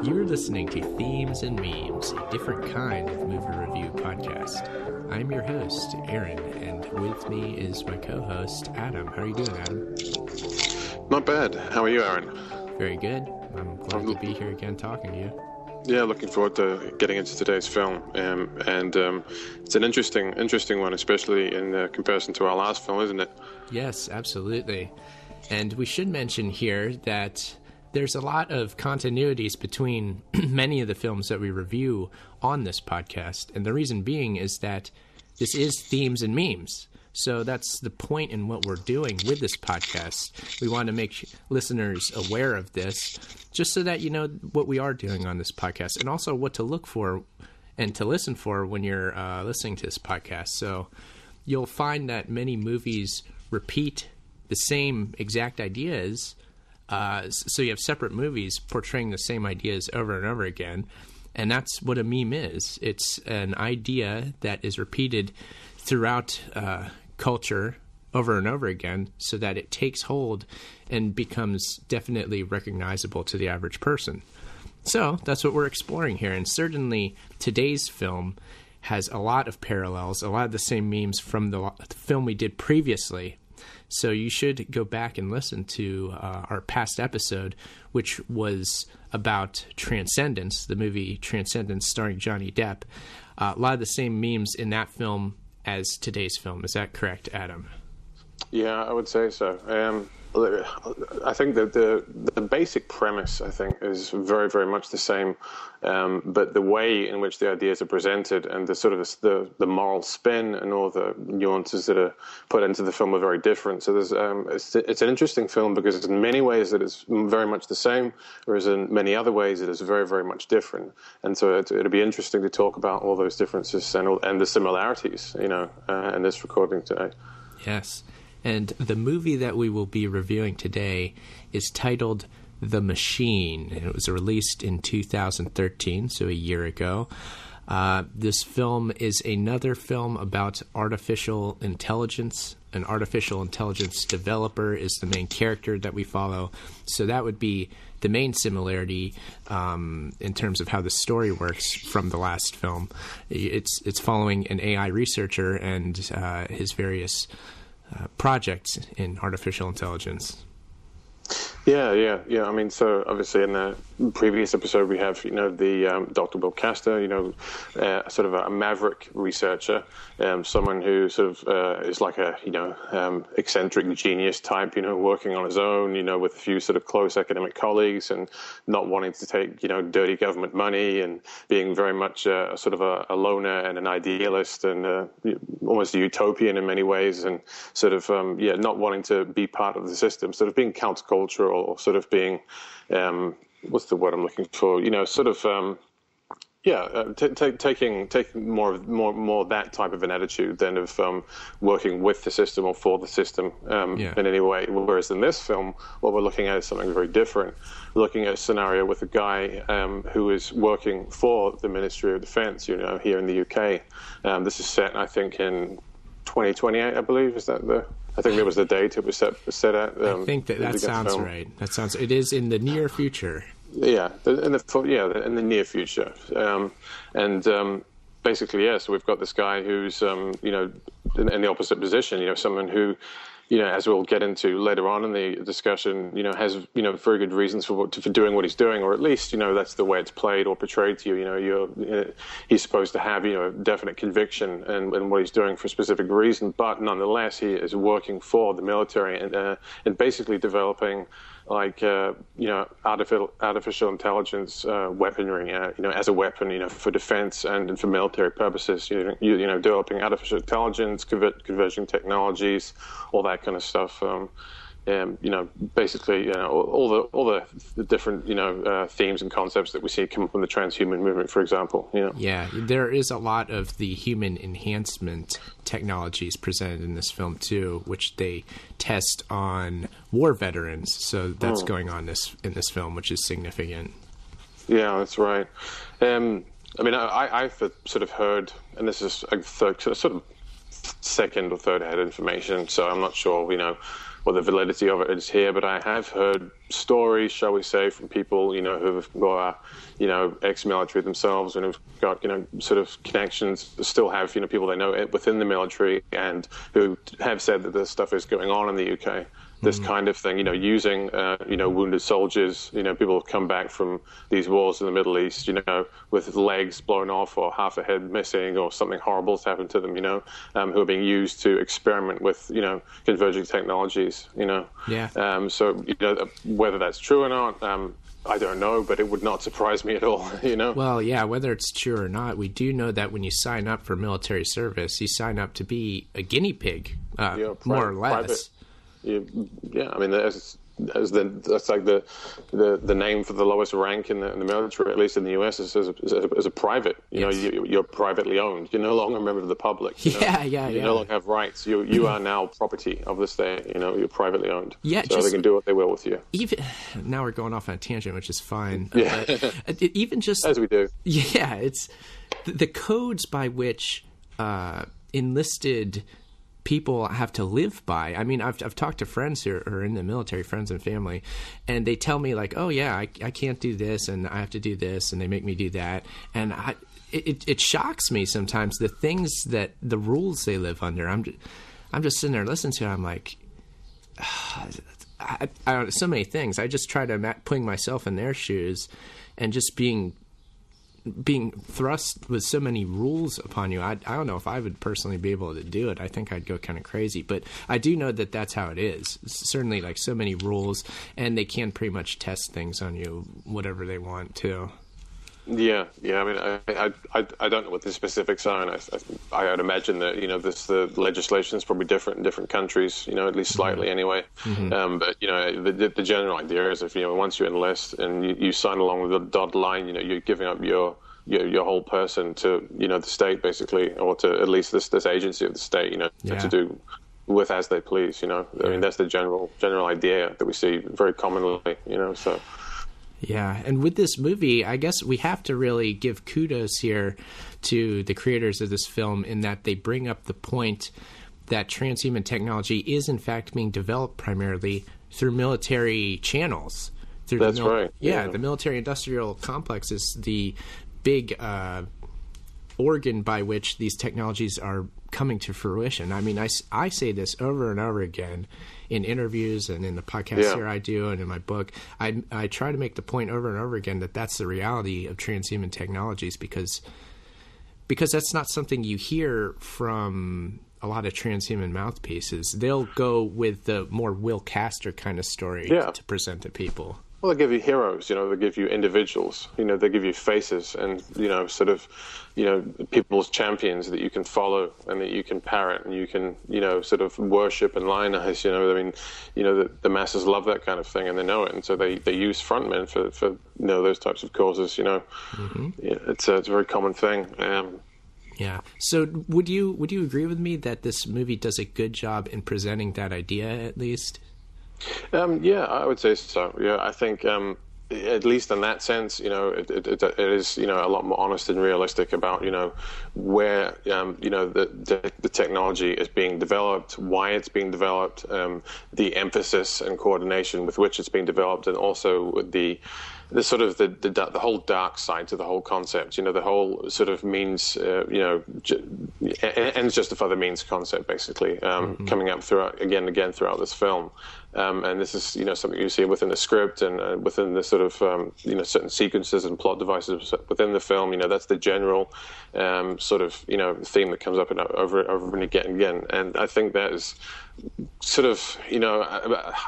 You're listening to Themes and Memes, a different kind of movie review podcast. I'm your host, Aaron, and with me is my co-host, Adam. How are you doing, Adam? Not bad. How are you, Aaron? Very good. I'm glad to be here again talking to you. Yeah, looking forward to getting into today's film. It's an interesting one, especially in comparison to our last film, isn't it? Yes, absolutely. And we should mention here that there's a lot of continuities between many of the films that we review on this podcast. And the reason being is that this is Themes and Memes. So that's the point in what we're doing with this podcast. We want to make listeners aware of this just so that you know what we are doing on this podcast and also what to look for and to listen for when you're listening to this podcast. So you'll find that many movies repeat the same exact ideas. So you have separate movies portraying the same ideas over and over again. And that's what a meme is. It's an idea that is repeated throughout culture over and over again so that it takes hold and becomes definitely recognizable to the average person. So that's what we're exploring here. And certainly today's film has a lot of parallels, a lot of the same memes from the film we did previously. So you should go back and listen to our past episode, which was about Transcendence, the movie Transcendence starring Johnny Depp. A lot of the same memes in that film as today's film. Is that correct, Adam? Yeah, I would say so. I think that the basic premise, I think, is very, very much the same, but the way in which the ideas are presented and the sort of the moral spin and all the nuances that are put into the film are very different. So there's it's an interesting film because in many ways it is very much the same, whereas in many other ways it is very, very much different. And so it'll be interesting to talk about all those differences and the similarities, in this recording today. Yes. And the movie that we will be reviewing today is titled The Machine. And it was released in 2013, so a year ago. This film is another film about artificial intelligence. An artificial intelligence developer is the main character that we follow. So that would be the main similarity in terms of how the story works from the last film. It's following an AI researcher and his various projects in artificial intelligence. Yeah. I mean, so obviously in the previous episode we have, the Dr. Bill Castor, sort of a maverick researcher, someone who sort of is like a, eccentric genius type, working on his own, with a few sort of close academic colleagues and not wanting to take, dirty government money and being very much sort of a loner and an idealist and almost a utopian in many ways and sort of, not wanting to be part of the system, sort of being countercultural or sort of being, what's the word I'm looking for? Taking more that type of an attitude than of working with the system or for the system in any way. Whereas in this film, what we're looking at is something very different. We're looking at a scenario with a guy who is working for the Ministry of Defence, here in the UK. This is set, I think, in 2028, I believe. Is that I think there was the date it was set at. I think that sounds right. It is in the near future. Yeah, in the near future, basically, so we've got this guy who's in the opposite position. Someone who, as we'll get into later on in the discussion, has very good reasons for doing what he's doing, or at least that's the way it's played or portrayed to you. He's supposed to have definite conviction in what he's doing for a specific reason, but nonetheless he is working for the military and basically developing artificial intelligence weaponry, as a weapon, for defense and for military purposes. Developing artificial intelligence, converging technologies, all that kind of stuff. Basically, all the different themes and concepts that we see come from the transhuman movement, for example. Yeah, there is a lot of the human enhancement technologies presented in this film too, which they test on war veterans. So that's going on in this film, which is significant. Yeah, that's right. I've sort of heard, and this is a sort of second or third hand information, so I'm not sure, what the validity of it is here, but I have heard stories, shall we say, from people, who are, ex-military themselves and who've got, sort of connections, still have, people they know within the military and who have said that this stuff is going on in the UK. This kind of thing, using, wounded soldiers, people have come back from these wars in the Middle East, with legs blown off or half a head missing or something horrible's happened to them, who are being used to experiment with, converging technologies, Yeah. So, whether that's true or not, I don't know, but it would not surprise me at all, Well, yeah, whether it's true or not, we do know that when you sign up for military service, you sign up to be a guinea pig, more or less. Private. Yeah, I mean, that's like the name for the lowest rank in the military, at least in the U.S., is as a private. You're privately owned. You're no longer a member of the public. You no longer have rights. You are now property of the state. You're privately owned. Yeah, so they can do what they will with you. Even now, we're going off on a tangent, which is fine. Yeah, but even just as we do. Yeah, it's the codes by which enlisted people have to live by. I mean, I've talked to friends who are in the military, friends and family, and they tell me like, oh yeah, I can't do this and I have to do this, and they make me do that, and it shocks me sometimes the rules they live under. I'm just sitting there listening to it. I'm like, I don't know, so many things. I just try to putting myself in their shoes, and just being thrust with so many rules upon you. I don't know if I would personally be able to do it. I think I'd go kind of crazy, but I do know that that's how it is. Certainly, like, so many rules, and they can pretty much test things on you, whatever they want to. Yeah. I mean, I don't know what the specifics are, and I would imagine that the legislation is probably different in different countries, at least slightly anyway. Mm-hmm. But the general idea is if once you enlist and you sign along with the dotted line, you're giving up your whole person to the state basically, or to at least this agency of the state, to do with as they please. I mean, that's the general idea that we see very commonly. So. Yeah, and with this movie, I guess we have to really give kudos here to the creators of this film in that they bring up the point that transhuman technology is in fact being developed primarily through military channels. That's right. Yeah, the military-industrial complex is the big organ by which these technologies are coming to fruition. I mean, I say this over and over again in interviews and in the podcast here I do, and in my book. I try to make the point over and over again that that's the reality of transhuman technologies, because that's not something you hear from a lot of transhuman mouthpieces. They'll go with the more Will Castor kind of story to present to people. Well, they give you heroes, they give you individuals, they give you faces and, people's champions that you can follow and that you can parrot and you can, sort of worship and lionize, the masses love that kind of thing and they know it. And so they use frontmen for those types of causes, Mm-hmm. It's a very common thing. Yeah. So would you agree with me that this movie does a good job in presenting that idea, at least? Yeah, I would say so. Yeah, I think at least in that sense, it is a lot more honest and realistic about where the technology is being developed, why it's being developed, the emphasis and coordination with which it's being developed, and also the sort of the whole dark side to the whole concept. The whole sort of means ends justify the means concept, basically, coming up again and again throughout this film. And this is, something you see within the script and within the sort of, certain sequences and plot devices within the film. That's the general sort of, theme that comes up over and again. And I think that is sort of,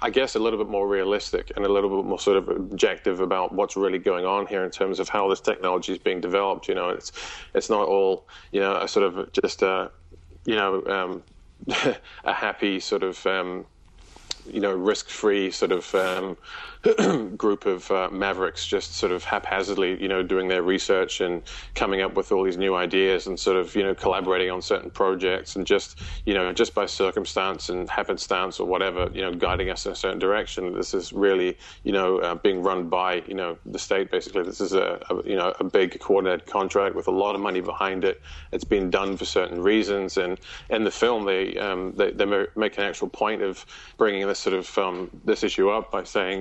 I guess a little bit more realistic and a little bit more sort of objective about what's really going on here in terms of how this technology is being developed. It's not all, a sort of just, a happy sort of, risk-free sort of group of mavericks just sort of haphazardly, doing their research and coming up with all these new ideas and sort of, collaborating on certain projects and just by circumstance and happenstance or whatever, guiding us in a certain direction. This is really, being run by, the state, basically. This is a big coordinated contract with a lot of money behind it. It's been done for certain reasons. And in the film, they make an actual point of bringing this sort of this issue up by saying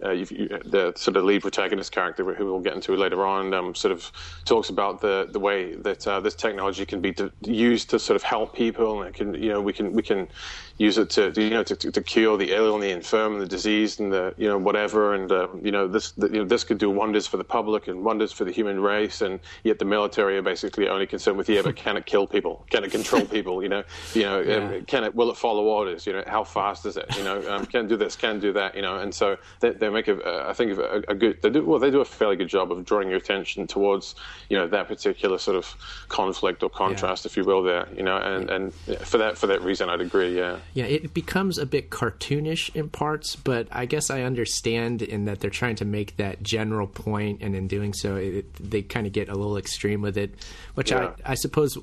the sort of lead protagonist character, who we'll get into later on, sort of talks about the way that this technology can be used to sort of help people, and it can, we can use it to cure the ill and the infirm and the diseased and the whatever, and this could do wonders for the public and wonders for the human race, and yet the military are basically only concerned with but can it kill people? Can it control people? Will it follow orders? How fast is it? Can do this, can do that? And so they make I think a good. They do a fairly good job of drawing your attention towards that particular sort of conflict or contrast, if you will, there. And for that reason, I'd agree. Yeah. Yeah, it becomes a bit cartoonish in parts, but I guess I understand in that they're trying to make that general point, and in doing so, they kind of get a little extreme with it, which I suppose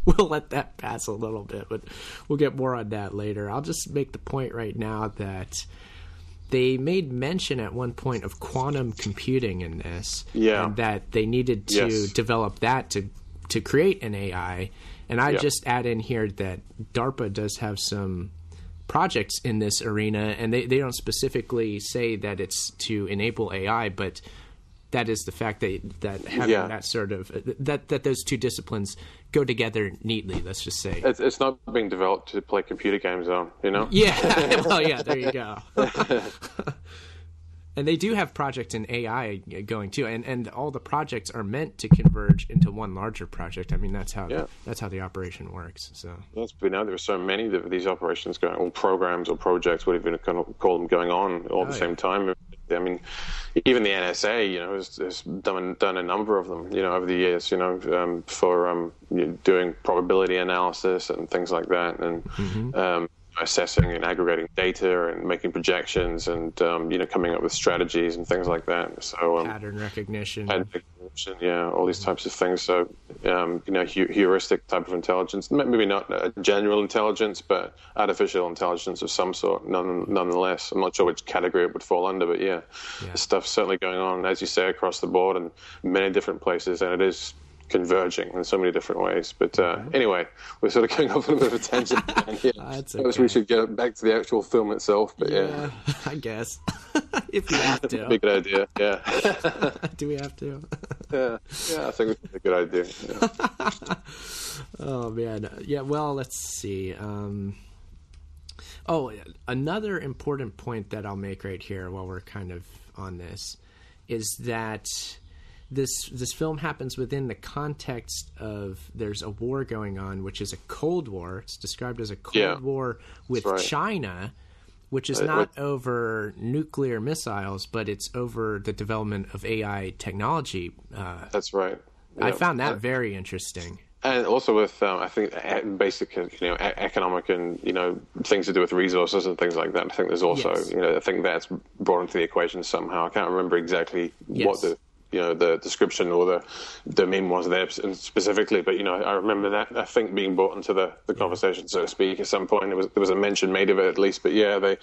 we'll let that pass a little bit, but we'll get more on that later. I'll just make the point right now that they made mention at one point of quantum computing in this, and that they needed to develop that to create an AI. And I just add in here that DARPA does have some projects in this arena, and they don't specifically say that it's to enable AI, but that is the fact that having that sort of that those two disciplines go together neatly. Let's just say it's not being developed to play computer games on, Yeah, well, yeah, there you go. And they do have projects in AI going too, and all the projects are meant to converge into one larger project. I mean, that's how the operation works. So there are so many of these operations going, or programs or projects, whatever you kind of call them, going on all at the same time. I mean, even the NSA, has done a number of them, over the years, for doing probability analysis and things like that, and assessing and aggregating data and making projections and coming up with strategies and things like that. So pattern recognition, all these types of things. So heuristic type of intelligence, maybe not a general intelligence, but artificial intelligence of some sort. Nonetheless, I'm not sure which category it would fall under, but the stuff's certainly going on, as you say, across the board in many different places, and it is converging in so many different ways. But anyway, we're sort of going off on a bit of a tangent. Okay. We should get back to the actual film itself. But I guess if you have to. Be a good idea. Yeah. Do we have to? I think it's a good idea. Yeah. Oh man. Yeah. Well, let's see. Another important point that I'll make right here while we're kind of on this is that this film happens within the context of there's a war going on, which is a Cold War. It's described as a Cold War with China, which is not over nuclear missiles, but it's over the development of AI technology. That's right. I found that very interesting. And also with, I think, basic, economic and, things to do with resources and things like that. I think there's also, I think that's brought into the equation somehow. I can't remember exactly what the description or the meme was there specifically, but I remember that, I think, being brought into the conversation, so to speak, at some point. There was a mention made of it, at least. But they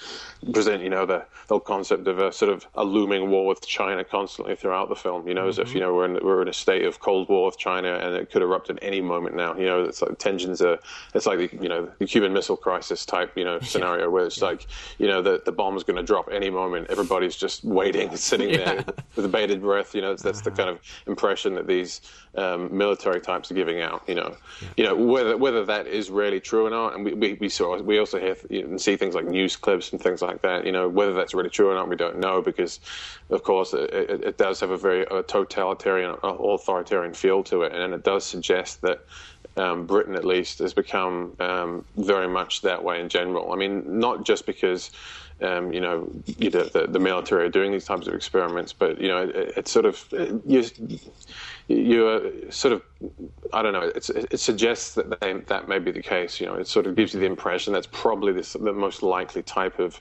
present the whole concept of a sort of a looming war with China constantly throughout the film, as if we're in a state of Cold War with China, and it could erupt at any moment now. It's like tensions are, it's like the Cuban Missile Crisis type scenario, where it's like the bomb's going to drop any moment. Everybody's just waiting, sitting there with bated breath. That's the kind of impression that these military types are giving out. Whether that is really true or not, and we also hear and see things like news clips and things like that. Whether that's really true or not, we don't know, because, of course, it does have a very totalitarian, authoritarian feel to it, and it does suggest that Britain, at least, has become very much that way in general. I mean, not just because the military are doing these types of experiments. But it's sort of you sort of, I don't know. It suggests that may be the case. It sort of gives you the impression that's probably the most likely type of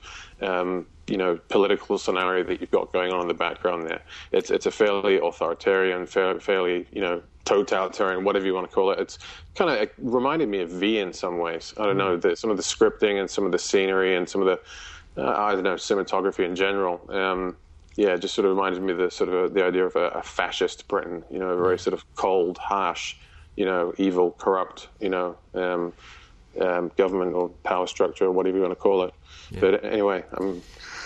political scenario that you've got going on in the background there. It's a fairly authoritarian, fairly totalitarian, whatever you want to call it. It's kind of reminded me of V in some ways. I don't know, some of the scripting and some of the scenery and some of the cinematography in general. It just sort of reminded me of the idea of a fascist Britain. A very sort of cold, harsh, evil, corrupt, government or power structure, or whatever you want to call it. Yeah. But anyway,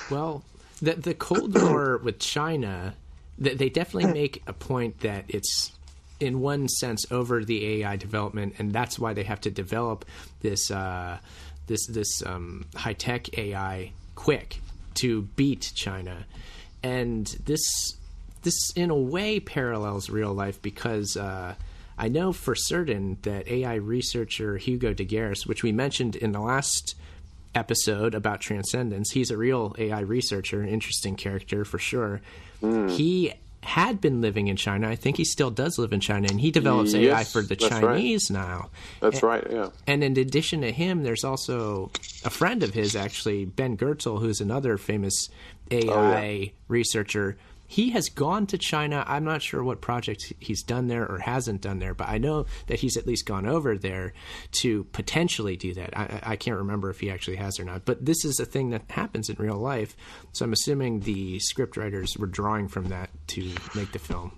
well, the Cold War with China, they definitely make a point that it's, in one sense, over the AI development, and that's why they have to develop this high-tech AI quick to beat China. And this in a way parallels real life, because I know for certain that AI researcher Hugo de Garis, which we mentioned in the last episode about transcendence, he's a real AI researcher, an interesting character for sure. He had been living in China. I think he still does live in China, and he develops AI for the Chinese now. That's right, yeah. And in addition to him, there's also a friend of his, actually, Ben Goertzel, who's another famous AI researcher. He has gone to China. I'm not sure what projects he's done there or hasn't done there, but I know that he's at least gone over there to potentially do that. I can't remember if he actually has or not, but this is a thing that happens in real life. So I'm assuming the script writers were drawing from that to make the film.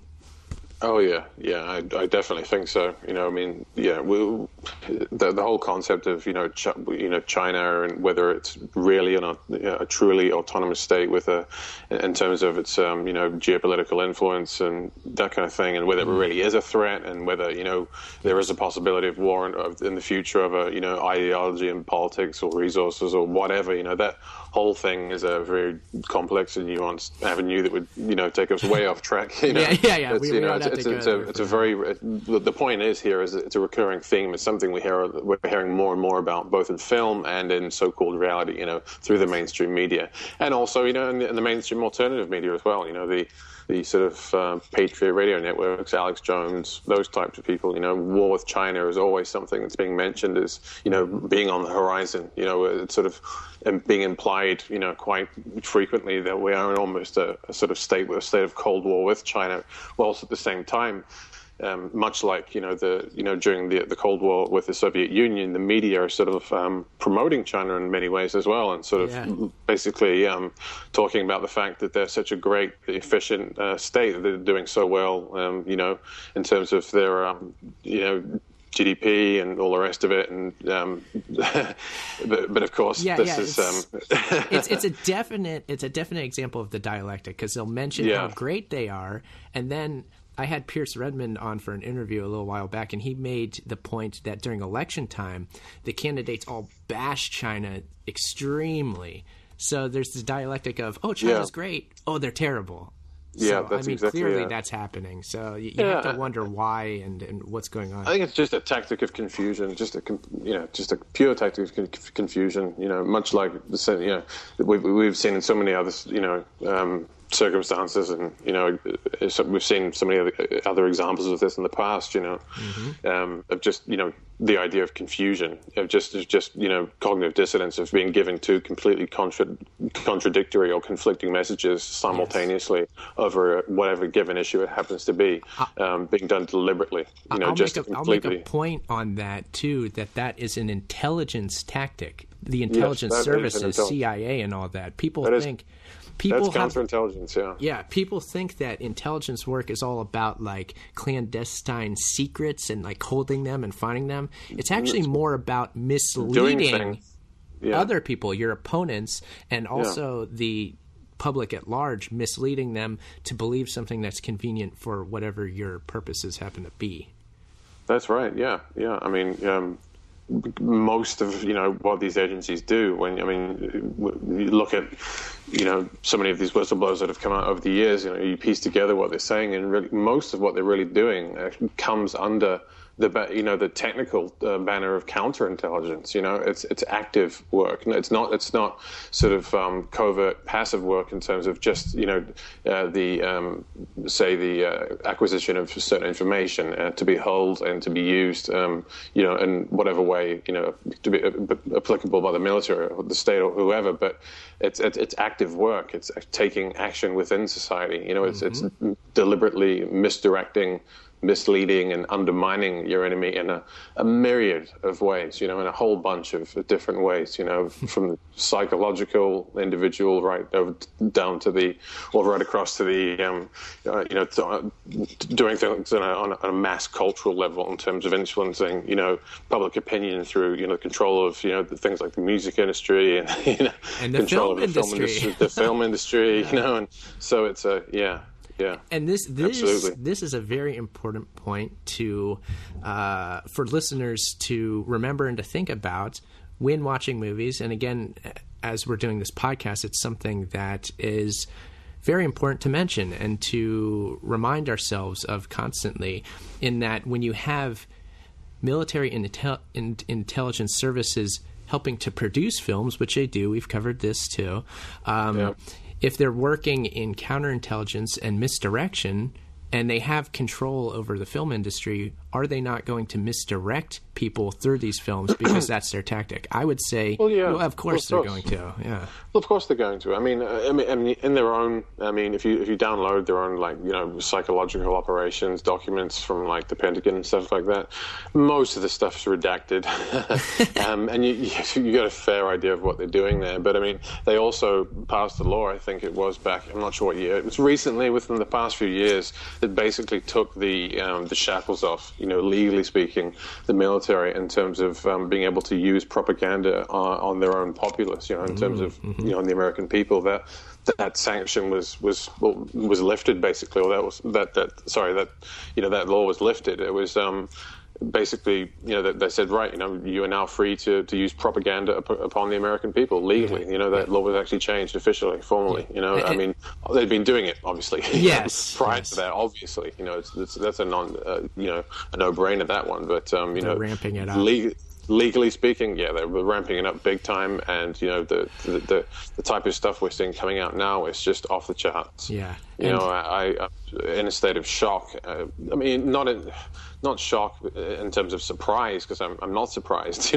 Oh yeah, I definitely think so. The whole concept of China, and whether it's really a truly autonomous state in terms of its geopolitical influence and that kind of thing, and whether it really is a threat, and whether there is a possibility of war in the future of ideology and politics or resources or whatever. That whole thing is a very complex and nuanced avenue that would take us way off track. It's a very the point is it's a recurring theme. It's something we're hearing more and more about, both in film and in so-called reality, through the mainstream media, and also in the mainstream alternative media as well. The sort of Patriot radio networks, Alex Jones, those types of people. War with China is always something that's being mentioned as being on the horizon. It's sort of being implied quite frequently that we are in almost a sort of state of Cold War with China, whilst at the same time, much like during the Cold War with the Soviet Union, the media are sort of promoting China in many ways as well, and sort of basically talking about the fact that they're such a great, efficient state, that they're doing so well, in terms of their GDP and all the rest of it, and but of course, it's a definite example of the dialectic, because they'll mention how great they are, and then I had Pierce Redmond on for an interview a little while back, and he made the point that during election time, the candidates all bash China extremely. So there's this dialectic of, oh, China's great, oh, they're terrible. Yeah, so, that's exactly clearly that's happening. So you have to wonder why and what's going on. I think it's just a tactic of confusion, just a pure tactic of confusion. Much like we've seen in so many other circumstances, and we've seen so many other examples of this in the past. Of just the idea of confusion, of just cognitive dissonance, of being given two completely contradictory or conflicting messages simultaneously over whatever given issue it happens to be, being done deliberately. I'll make a point on that too. That is an intelligence tactic. The intelligence services, CIA, and all that. That's counterintelligence, Yeah, people think that intelligence work is all about like clandestine secrets and like holding them and finding them. It's actually more about misleading other people, your opponents, and also the public at large, misleading them to believe something that's convenient for whatever your purposes happen to be. That's right, yeah. I mean, most of what these agencies do, you look at so many of these whistleblowers that have come out over the years, you piece together what they're saying, and really, most of what they're really doing comes under the technical banner of counterintelligence. It's active work. It's not sort of covert passive work in terms of just the acquisition of certain information to be held and to be used in whatever way to be applicable by the military or the state or whoever. But it's active work. It's taking action within society. It's deliberately misdirecting, misleading, and undermining your enemy in a myriad of ways, in a whole bunch of different ways, from psychological, individual, right over down to right across to the, doing things on a mass cultural level in terms of influencing, public opinion through, control of, the things like the music industry and, and the control film of the film industry, and so it's Yeah. And this absolutely. This is a very important point to for listeners to remember and to think about when watching movies. And again, as we're doing this podcast, it's something that is very important to mention and to remind ourselves of constantly, in that when you have military intelligence services helping to produce films, which they do, we've covered this too, if they're working in counterintelligence and misdirection and they have control over the film industry, are they not going to misdirect people through these films because that's their tactic? I would say, of course they're going to. Yeah. Well, of course they're going to. I mean, in their own. I mean, if you download their own psychological operations documents from the Pentagon and stuff like that, most of the stuff's redacted, and you got a fair idea of what they're doing there. But I mean, they also passed a law. I think it was back. I'm not sure what year. It was recently, within the past few years, that basically took the shackles off. Legally speaking, the military in terms of being able to use propaganda on their own populace, in terms of the American people. That sanction was lifted basically, or that law was lifted. It was basically, they said, right, you are now free to use propaganda upon the American people legally. That law was actually changed officially, formally. I mean, they'd been doing it, obviously. Yes. Prior to that, obviously, that's a no-brainer, that one. But they're ramping it up. Legally speaking, they were ramping it up big time, and the type of stuff we're seeing coming out now is just off the charts. Yeah. I'm in a state of shock. I mean, not shock in terms of surprise, because I'm not surprised.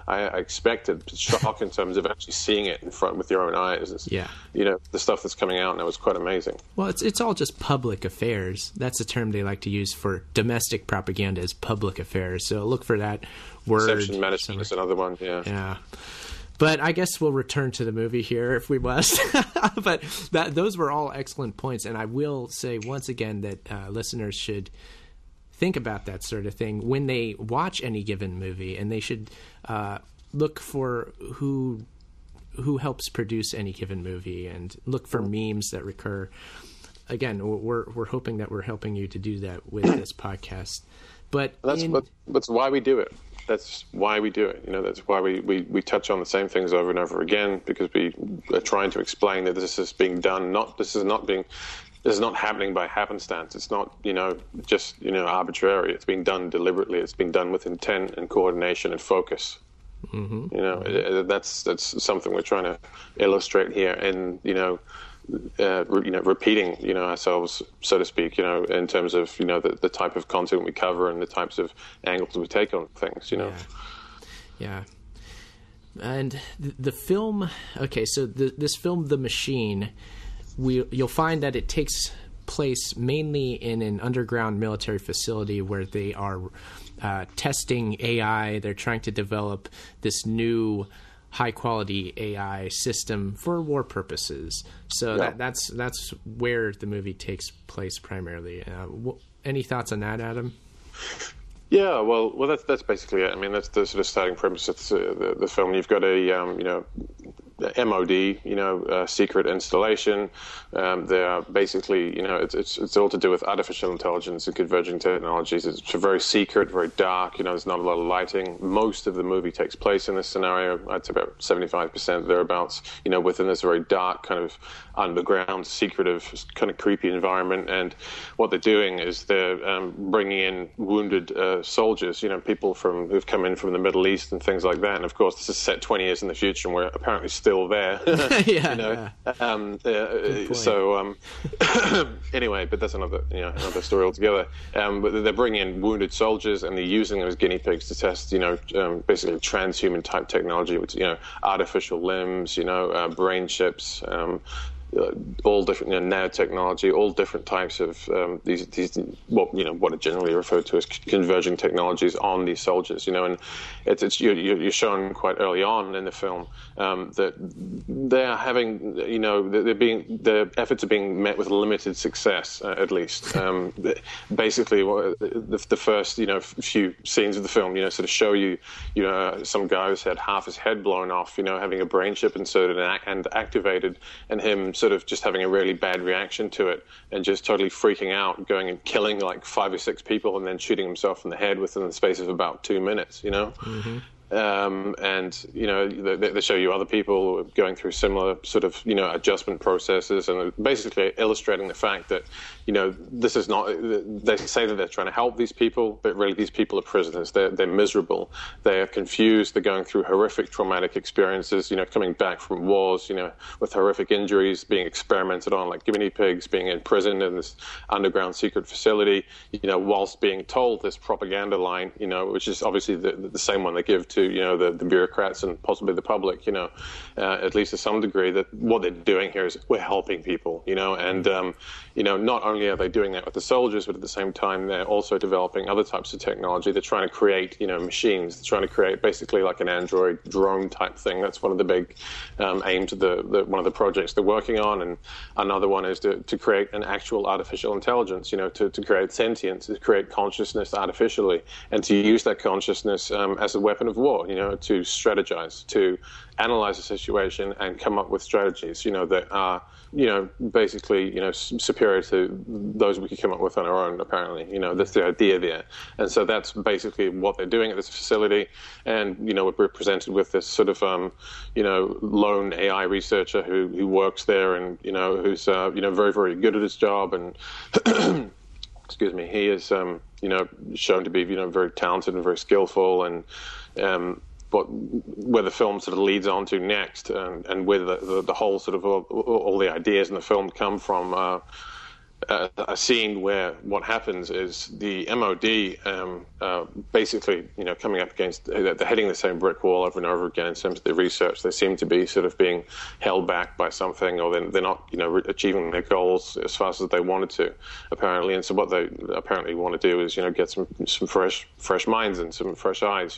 I expected shock in terms of actually seeing it in front with your own eyes. The stuff that's coming out now is quite amazing. Well, it's all just public affairs. That's a term they like to use for domestic propaganda, is public affairs. So look for that word. Perception management is another one. Yeah. But I guess we'll return to the movie here if we must. But those were all excellent points, and I will say once again that listeners should think about that sort of thing when they watch any given movie, and they should look for who helps produce any given movie and look for memes that recur. Again, we're hoping that we're helping you to do that with this podcast. But that's why we do it. That's why we do it. That's why we touch on the same things over and over again, because we are trying to explain that this is being done. This is not happening by happenstance. It's not, just, arbitrary. It's being done deliberately. It's being done with intent and coordination and focus. Mm-hmm. That's something we're trying to illustrate here, and repeating ourselves, so to speak, in terms of the type of content we cover and the types of angles we take on things. Yeah. And the film. Okay, so this film, The Machine. You'll find that it takes place mainly in an underground military facility where they are testing AI. They're trying to develop this new high-quality AI system for war purposes. So that's where the movie takes place primarily. Any thoughts on that, Adam? Yeah, well, that's basically it. I mean, that's the sort of starting premise of the film. You've got a MOD, secret installation. They are basically, it's all to do with artificial intelligence and converging technologies. It's very secret, very dark. There's not a lot of lighting. Most of the movie takes place in this scenario. I'd say about 75% thereabouts. Within this very dark, kind of underground, secretive, kind of creepy environment. And what they're doing is they're bringing in wounded soldiers. People who've come in from the Middle East and things like that. And of course, this is set 20 years in the future, and we're apparently still there. So anyway, but that's another story altogether. But they're bringing in wounded soldiers, and they're using them as guinea pigs to test, basically transhuman type technology, which artificial limbs, brain chips. All different nanotechnology, all different types of these what are generally referred to as converging technologies on these soldiers, and you're shown quite early on in the film that they're having, their efforts are being met with limited success, at least. Basically, the first few scenes of the film, sort of show you some guy who's had half his head blown off, having a brain chip inserted and activated, and him sort of just having a really bad reaction to it and just totally freaking out, going and killing like 5 or 6 people and then shooting himself in the head within the space of about 2 minutes, Mm-hmm. And they show you other people going through similar sort of adjustment processes, and basically illustrating the fact that this is not. They say that they're trying to help these people, but really these people are prisoners. They're miserable. They are confused. They're going through horrific traumatic experiences. Coming back from wars. With horrific injuries, being experimented on like guinea pigs, being imprisoned in this underground secret facility. Whilst being told this propaganda line. Which is obviously the same one they give to the bureaucrats and possibly the public, at least to some degree, that what they're doing here is we're helping people, and not only are they doing that with the soldiers, but at the same time they're also developing other types of technology. They're trying to create machines. They're trying to create basically like an android drone type thing. That's one of the big aims of one of the projects they're working on. And another one is to create an actual artificial intelligence, to create sentience, to create consciousness artificially, and to use that consciousness as a weapon of war, to strategize, to analyze the situation and come up with strategies, that are, basically, superior to those we could come up with on our own, apparently. That's the idea there. And so that's basically what they're doing at this facility. And, we're presented with this sort of, lone AI researcher who works there and, who's, very, very good at his job. And, excuse me, he is, shown to be, very talented and very skillful. And, but where the film sort of leads on to next, and where the whole sort of all the ideas in the film come from, a scene where what happens is the MOD basically, coming up against, they're hitting the same brick wall over and over again in terms of their research. They seem to be sort of being held back by something, or they're not, achieving their goals as fast as they wanted to, apparently. And so what they apparently want to do is, get some fresh minds and some fresh eyes,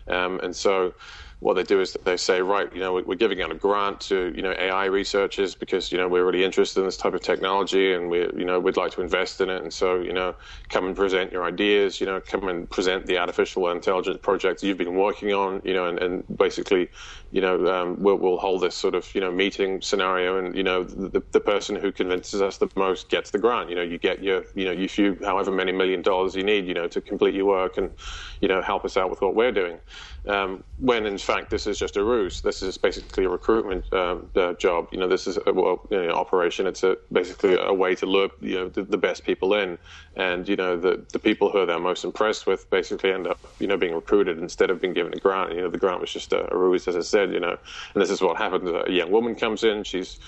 and so what they do is that they say, right, we're giving out a grant to, AI researchers because, we're really interested in this type of technology, and we'd like to invest in it. And so, come and present your ideas, come and present the artificial intelligence projects you've been working on, and basically, we'll hold this sort of, meeting scenario, and, the person who convinces us the most gets the grant. You get your, however many $1 million you need, to complete your work and, help us out with what we're doing. When in fact this is just a ruse. This is basically a recruitment job. This is operation. It's basically a way to lure the best people in, and the people who they're most impressed with basically end up being recruited instead of being given a grant. The grant was just a ruse, as I said. And this is what happened. A young woman comes in. She's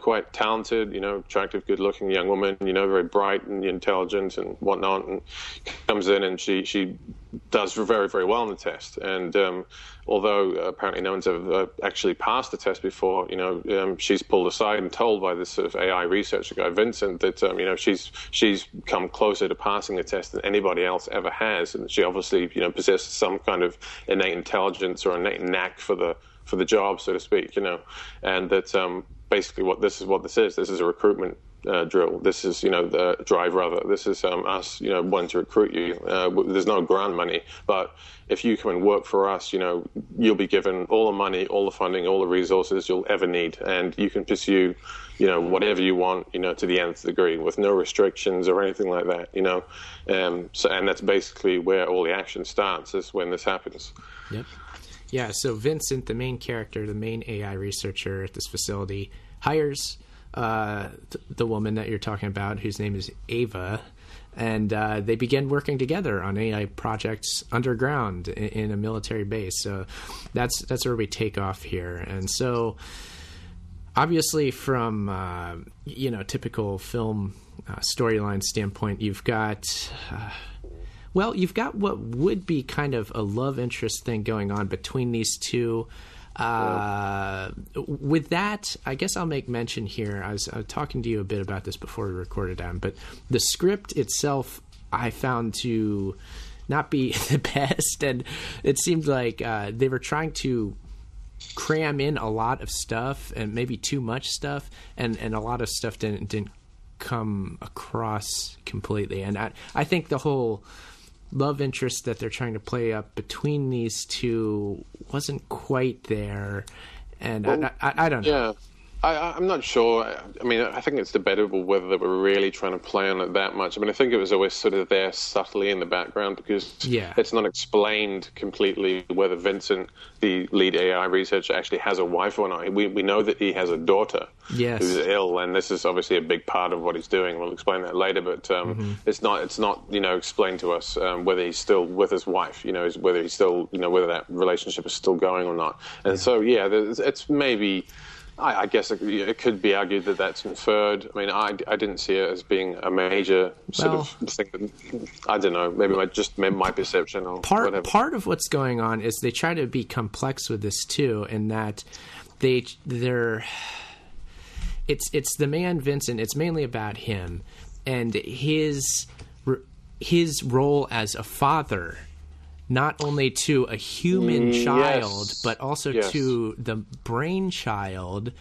quite talented, attractive, good-looking young woman. Very bright and intelligent and whatnot, and comes in and she does very, very well on the test. And although apparently no one's ever actually passed the test before, she's pulled aside and told by this sort of AI researcher guy, Vincent, that she's come closer to passing the test than anybody else ever has, and she obviously possesses some kind of innate intelligence or innate knack for the job, so to speak, and that basically what this is. This is a recruitment drill. This is, the drive rather. This is us, wanting to recruit you. There's no grant money, but if you come and work for us, you'll be given all the money, all the funding, all the resources you'll ever need, and you can pursue, whatever you want, to the nth degree with no restrictions or anything like that, So, and that's basically where all the action starts, is when this happens. Yep. Yeah. So Vincent, the main character, the main AI researcher at this facility, hires the woman that you're talking about, whose name is Ava, and they begin working together on AI projects underground in a military base. So that's where we take off here. And so obviously from typical film storyline standpoint, you've got what would be kind of a love interest thing going on between these two. With that, I guess I'll make mention here. I was talking to you a bit about this before we recorded, Adam, but the script itself I found to not be the best, and it seemed like they were trying to cram in a lot of stuff, and maybe too much stuff, and a lot of stuff didn't come across completely. And I think the whole love interest that they're trying to play up between these two wasn't quite there, and well, I don't know. Yeah, I'm not sure. I mean, I think it's debatable whether they were really trying to play on it that much. I mean, I think it was always sort of there subtly in the background, because it's not explained completely whether Vincent, the lead AI researcher, actually has a wife or not. We know that he has a daughter who's ill, and this is obviously a big part of what he's doing. We'll explain that later, but it's not explained to us whether he's still with his wife. Whether he's still whether that relationship is still going or not. And so it's maybe. I guess it could be argued that that's inferred. I mean, I didn't see it as being a major sort of thing. I don't know. Maybe my perception or whatever. Part of what's going on is they try to be complex with this too, in that they're. It's the man Vincent. It's mainly about him and his role as a father. Not only to a human child, but also to the brain child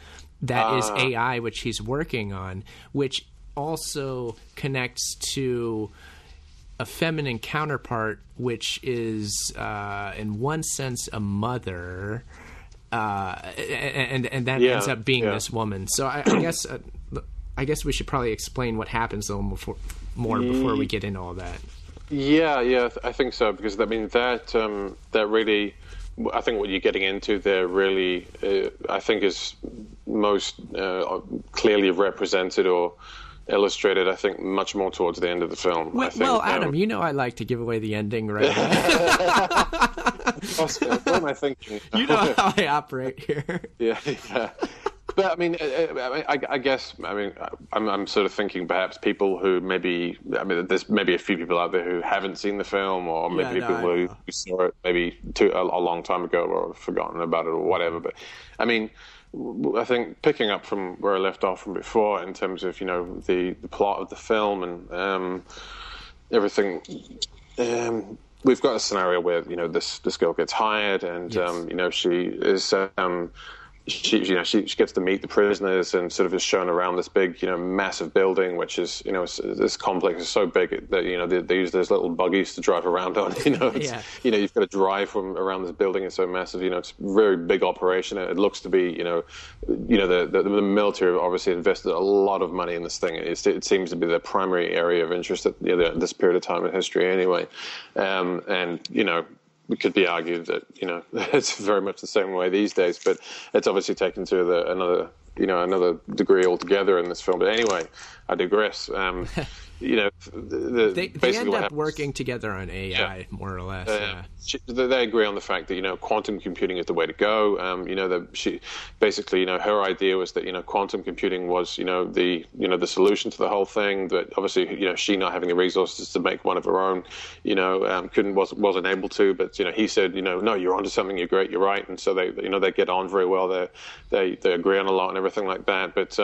that is AI, which he's working on, which also connects to a feminine counterpart, which is, in one sense, a mother, and that ends up being this woman. So I guess we should probably explain what happens a little more before we get into all that. Yeah, I think so, because I mean that really, I think what you're getting into there really, I think is most clearly represented or illustrated, I think, much more towards the end of the film. Well, Adam, I like to give away the ending right now. What am I thinking? You know how I operate here. Yeah. But I mean, I guess, I'm sort of thinking perhaps people who there's maybe a few people out there who haven't seen the film, or maybe people who saw it maybe a long time ago or have forgotten about it or whatever. But I mean, I think picking up from where I left off from before in terms of the plot of the film and everything. We've got a scenario where this girl gets hired, and she is. She gets to meet the prisoners and sort of is shown around this big, massive building, which is, this complex is so big that, they use those little buggies to drive around on, you've got to drive around this building. It's so massive, it's a very big operation. It looks to be, the military obviously invested a lot of money in this thing. It seems to be their primary area of interest at this period of time in history anyway. It could be argued that it's very much the same way these days, but it's obviously taken to another degree altogether in this film. But anyway, I digress. They end up working together on AI, more or less. They agree on the fact that quantum computing is the way to go. She basically her idea was that quantum computing was the solution to the whole thing. That obviously she not having the resources to make one of her own wasn't able to. But he said no, you're onto something. You're great. You're right. And so they get on very well. They agree on a lot and everything like that. But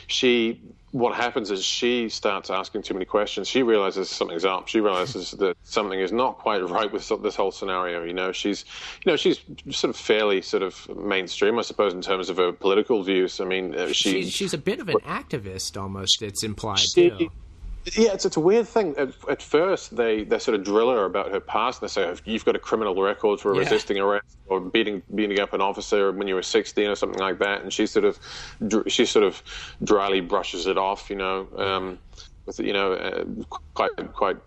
she what happens is she starts asking too many questions. She realizes something's up. She realizes that something is not quite right with this whole scenario. She's sort of fairly sort of mainstream, I suppose, in terms of her political views. I mean, she's a bit of an activist, almost. It's implied too. Yeah, it's a weird thing. At first, they sort of drill her about her past. And they say, you've got a criminal record for resisting arrest or beating up an officer when you were 16 or something like that. And she sort of dryly brushes it off, with quite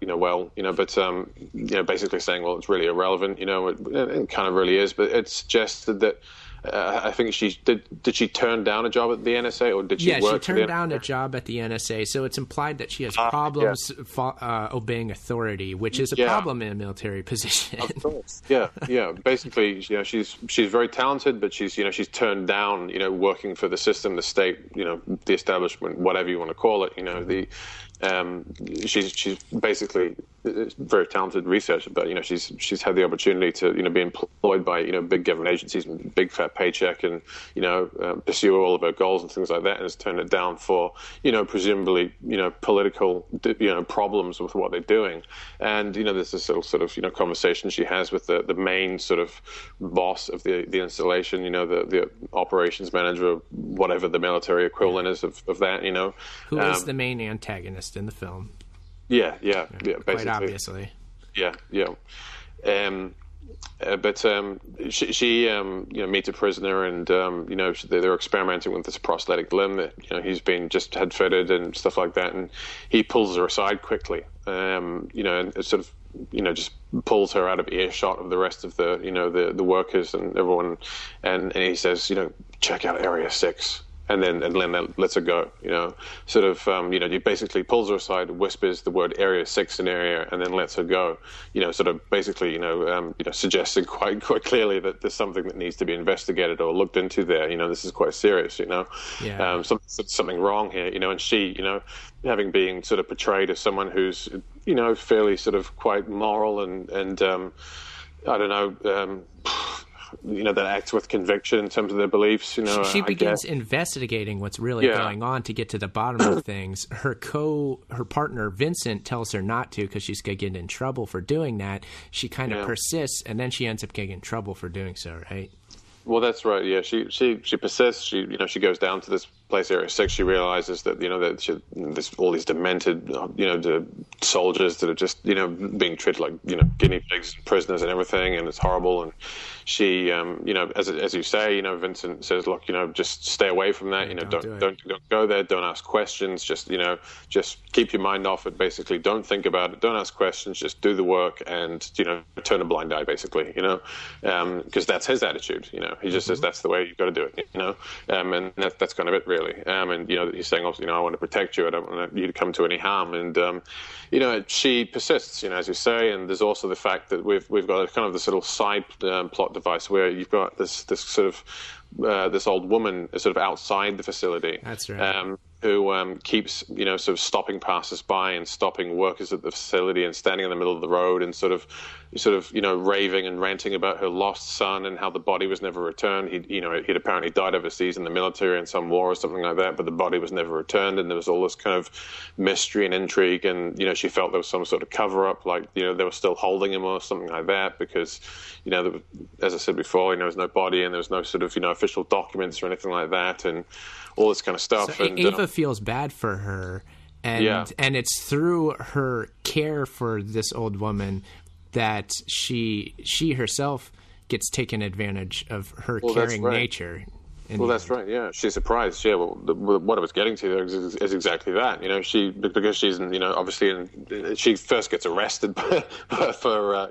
well, but basically saying, well, it's really irrelevant, it kind of really is. But it's suggested that. I think did she turn down a job at the NSA, or did she work? Yeah, she turned down a job at the NSA, so it's implied that she has problems obeying authority, which is a problem in a military position. Of course, yeah. Basically, she's very talented, but she's turned down, working for the system, the state, the establishment, whatever you want to call it. She's basically a very talented researcher, but she's had the opportunity to be employed by big government agencies and big fat paycheck, and pursue all of her goals and things like that, and has turned it down for presumably political problems with what they're doing. And there's this little sort of conversation she has with the main sort of boss of the installation, the operations manager, whatever the military equivalent is of that, who is the main antagonist in the film. Basically. Quite obviously. Yeah. But she meets a prisoner, and they're experimenting with this prosthetic limb that he's been just had fitted and stuff like that, and he pulls her aside quickly, and it sort of just pulls her out of earshot of the rest of the workers and everyone, and he says, check out Area 6. And then lets her go, he basically pulls her aside, whispers the word Area 6 in area, and then lets her go, sort of basically, suggesting quite clearly that there's something that needs to be investigated or looked into there. This is quite serious, something wrong here, and she, having been sort of portrayed as someone who's, fairly sort of quite moral and I don't know, that acts with conviction in terms of their beliefs. She begins investigating what's really going on to get to the bottom of things. Her partner Vincent tells her not to because she's going to get in trouble for doing that. She kind of persists, and then she ends up getting in trouble for doing so. Right? Well, that's right. Yeah, she persists. She goes down to this place, Area 6. She realizes that there's all these demented the soldiers that are just being treated like guinea pigs, prisoners, and everything, and it's horrible. And she as you say, Vincent says, look, just stay away from that. Don't go there. Don't ask questions. Just keep your mind off it. Basically, don't think about it. Don't ask questions. Just do the work and turn a blind eye. Basically, because that's his attitude. He just says that's the way you've got to do it. And that's kind of it, really. And he's saying also, I want to protect you. I don't want you to come to any harm. And she persists. As you say. And there's also the fact that we've got a kind of this little side plot device where you've got this sort of this old woman sort of outside the facility. That's right. Who keeps sort of stopping passers-by and stopping workers at the facility and standing in the middle of the road and sort of raving and ranting about her lost son and how the body was never returned. He'd apparently died overseas in the military in some war or something like that, but the body was never returned, and there was all this kind of mystery and intrigue, and she felt there was some sort of cover-up, like they were still holding him or something like that, because as I said before, there was no body and there was no sort of official documents or anything like that, and all this kind of stuff. So and Ava feels bad for her, and it's through her care for this old woman that she herself gets taken advantage of her caring nature. That's right. Yeah, she's surprised. Yeah, well, what I was getting to there is exactly that. Because she's obviously she first gets arrested for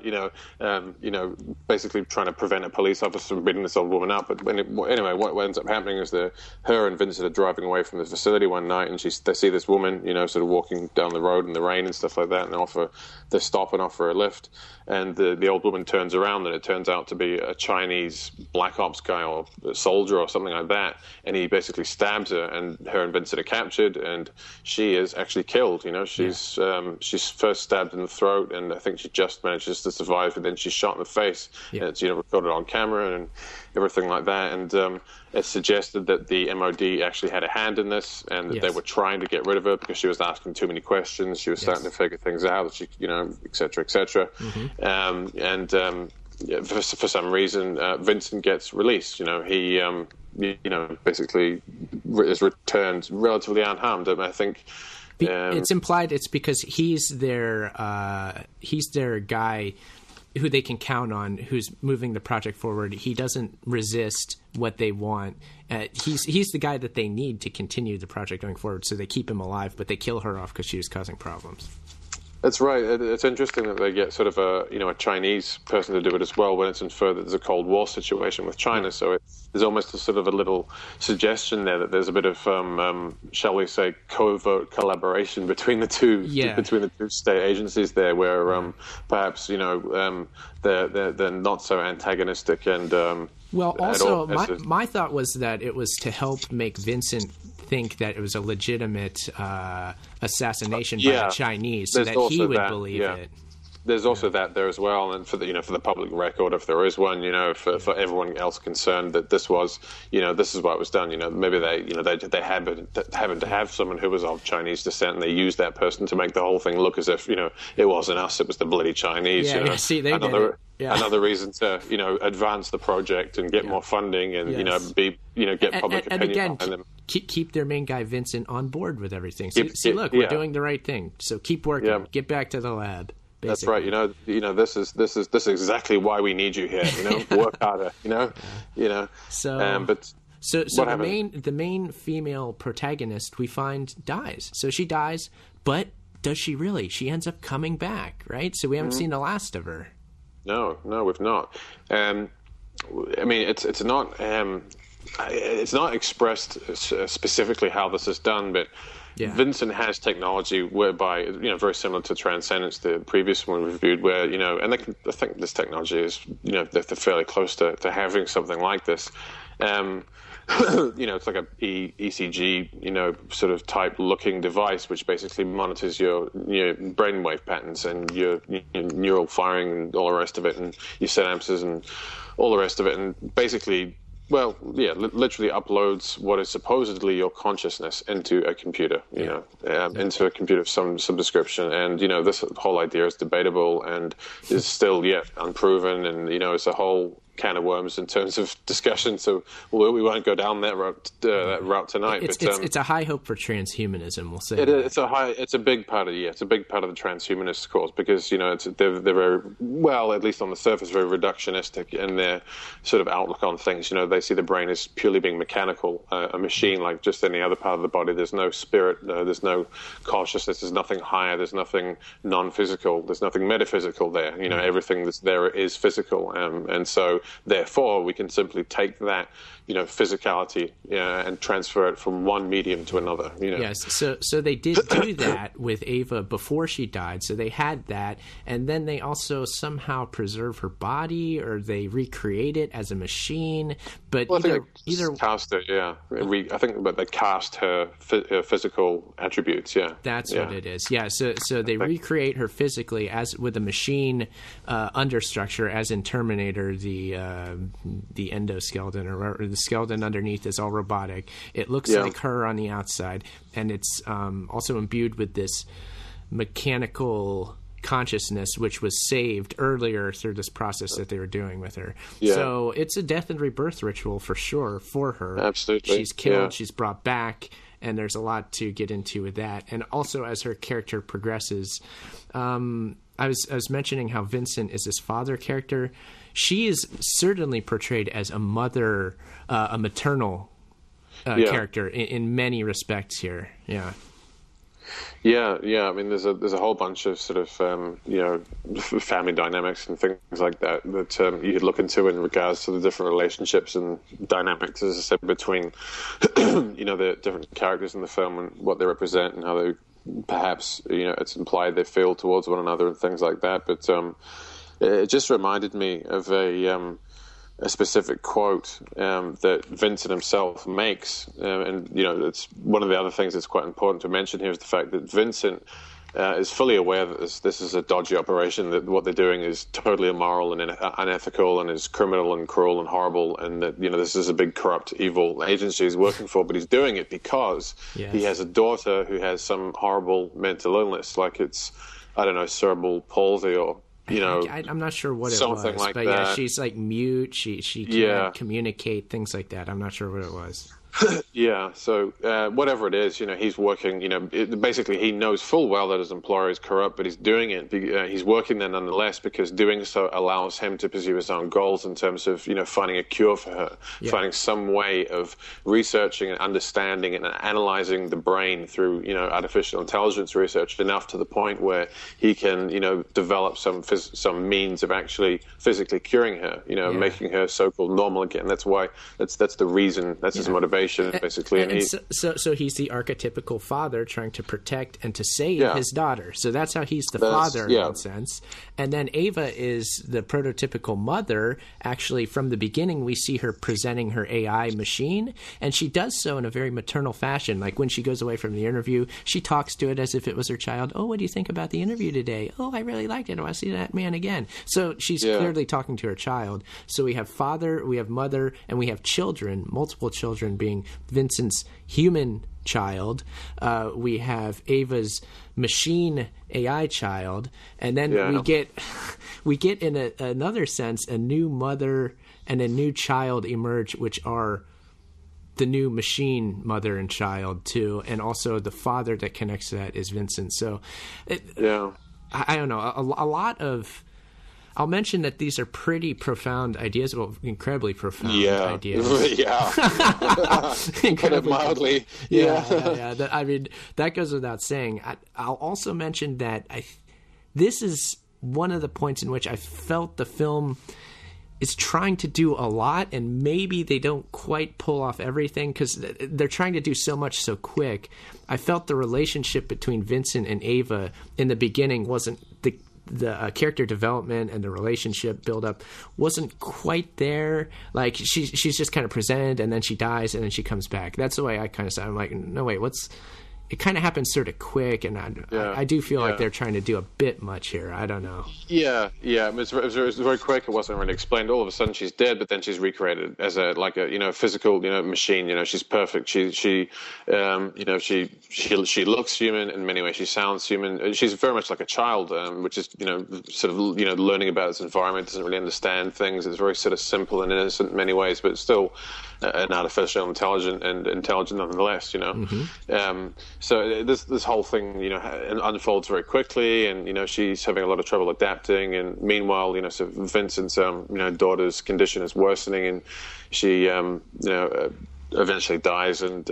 basically trying to prevent a police officer from beating this old woman up. But anyway, what ends up happening is her and Vincent are driving away from the facility one night, and they see this woman, sort of walking down the road in the rain and stuff like that, and they stop and offer her a lift. And the old woman turns around, and it turns out to be a Chinese black ops guy or a soldier or something something like that, and he basically stabs her, and her and Vincent are captured, and she is actually killed. She's first stabbed in the throat, and I think she just manages to survive, and then she's shot in the face, and it's recorded on camera and everything like that, and it's suggested that the MOD actually had a hand in this, and that they were trying to get rid of her because she was asking too many questions. She was starting to figure things out, she, et cetera, et cetera. For some reason, Vincent gets released. He, basically is returned relatively unharmed. I think it's implied it's because he's their guy who they can count on, who's moving the project forward. He doesn't resist what they want. He's the guy that they need to continue the project going forward, so they keep him alive, but they kill her off because she was causing problems. That's right. It's interesting that they get sort of a Chinese person to do it as well, when it's inferred that there's a Cold War situation with China. So there's almost a sort of a little suggestion there that there's a bit of, shall we say, covert collaboration between the two state agencies there, where perhaps they're not so antagonistic and. Well, also my thought was that it was to help make Vincent think that it was a legitimate assassination by the Chinese, so that he would believe it. There's also that there as well, and for the public record, if there is one, for everyone else concerned, that this was, this is why it was done. Maybe they happened to have someone who was of Chinese descent, and they used that person to make the whole thing look as if it wasn't us, it was the bloody Chinese. See, they did it. Another reason to advance the project and get more funding and get public opinion behind them. Keep their main guy Vincent on board with everything. Look, we're doing the right thing. So keep working. Yeah. Get back to the lab. Basically. That's right. This is exactly why we need you here. Work harder. So the main female protagonist we find dies. So she dies, but does she really? She ends up coming back, right? So we haven't seen the last of her. No, we've not. It's not expressed specifically how this is done, but Vincent has technology whereby, very similar to Transcendence, the previous one we reviewed, where, and I think this technology is, they're fairly close to having something like this. It's like a ECG, sort of type looking device, which basically monitors your brainwave patterns and your neural firing and all the rest of it, and your synapses and all the rest of it, and basically, literally uploads what is supposedly your consciousness into a computer, into a computer of some description. And, this whole idea is debatable and is still yet unproven. And, it's a whole can of worms in terms of discussion. So we won't go down that route tonight. It's a high hope for transhumanism, we'll say. It's a big part of the transhumanist cause, because they're very, well, at least on the surface, very reductionistic in their sort of outlook on things. They see the brain as purely being mechanical, a machine like just any other part of the body. There's no spirit, there's no consciousness, there's nothing higher, there's nothing non-physical, there's nothing metaphysical there. Everything that's there is physical, and so therefore we can simply take that physicality and transfer it from one medium to another. Yes, so they did do that with Ava before she died. So they had that, and then they also somehow preserve her body, or they recreate it as a machine. But either cast it, I think, but they cast her physical attributes. That's what it is. So they recreate her physically as with a machine understructure, as in Terminator, the endoskeleton, or the skeleton underneath is all robotic. It looks like her on the outside, and it's also imbued with this mechanical consciousness, which was saved earlier through this process that they were doing with her. So it's a death and rebirth ritual for sure for her. Absolutely. She's killed, she's brought back, and there's a lot to get into with that. And also, as her character progresses, I was mentioning how Vincent is this father character. She is certainly portrayed as a mother, a maternal character in many respects here. Yeah. I mean, there's a whole bunch of sort of family dynamics and things like that you could look into in regards to the different relationships and dynamics, as I said, between the different characters in the film and what they represent and how they perhaps it's implied they feel towards one another and things like that. But it just reminded me of a specific quote that Vincent himself makes, and it's one of the other things that's quite important to mention here is the fact that Vincent is fully aware that this is a dodgy operation, that what they're doing is totally immoral and unethical and is criminal and cruel and horrible, and that this is a big corrupt evil agency he's working for, but he's doing it because he has a daughter who has some horrible mental illness, like it's, I don't know, cerebral palsy or I'm not sure what it was, like but that. She's like mute. She can't communicate, things like that. I'm not sure what it was. Yeah, so whatever it is, he's working, basically he knows full well that his employer is corrupt, but he's doing it, he's working there nonetheless, because doing so allows him to pursue his own goals in terms of, finding a cure for her, finding some way of researching and understanding and analyzing the brain through, artificial intelligence research enough to the point where he can, develop some means of actually physically curing her, making her so-called normal again. That's why, that's the reason, that's his motivation. Basically, and so he's the archetypical father trying to protect and to save his daughter. So that's how he's the father in one sense. And then Ava is the prototypical mother. Actually, from the beginning, we see her presenting her AI machine, and she does so in a very maternal fashion. Like when she goes away from the interview, she talks to it as if it was her child. Oh, what do you think about the interview today? Oh, I really liked it. I want to see that man again. So she's clearly talking to her child. So we have father, we have mother, and we have children, multiple children being Vincent's human child. We have Ava's machine AI child, and then we get in another sense a new mother and a new child emerge, which are the new machine mother and child too, and also the father that connects to that is Vincent. So I don't know, a lot of. I'll mention that these are pretty profound ideas, well, incredibly profound ideas. Yeah. Put it mildly. Yeah. I mean, that goes without saying. I'll also mention that this is one of the points in which I felt the film is trying to do a lot, and maybe they don't quite pull off everything because they're trying to do so much so quick. I felt the relationship between Vincent and Ava in the beginning wasn't the character development and the relationship buildup wasn't quite there. Like she's just kind of presented, and then she dies, and then she comes back. That's the way I kind of said. I'm like, no, wait, it kind of happens sort of quick, and I do feel like they're trying to do a bit much here. I don't know. Yeah. It was very quick. It wasn't really explained. All of a sudden, she's dead, but then she's recreated as a physical machine. She's perfect. She looks human in many ways. She sounds human. She's very much like a child, which is sort of learning about its environment, doesn't really understand things. It's very sort of simple and innocent in many ways, but still an artificial intelligent nonetheless. So this whole thing, unfolds very quickly, and she's having a lot of trouble adapting. And meanwhile, so Vincent's daughter's condition is worsening, and she eventually dies, and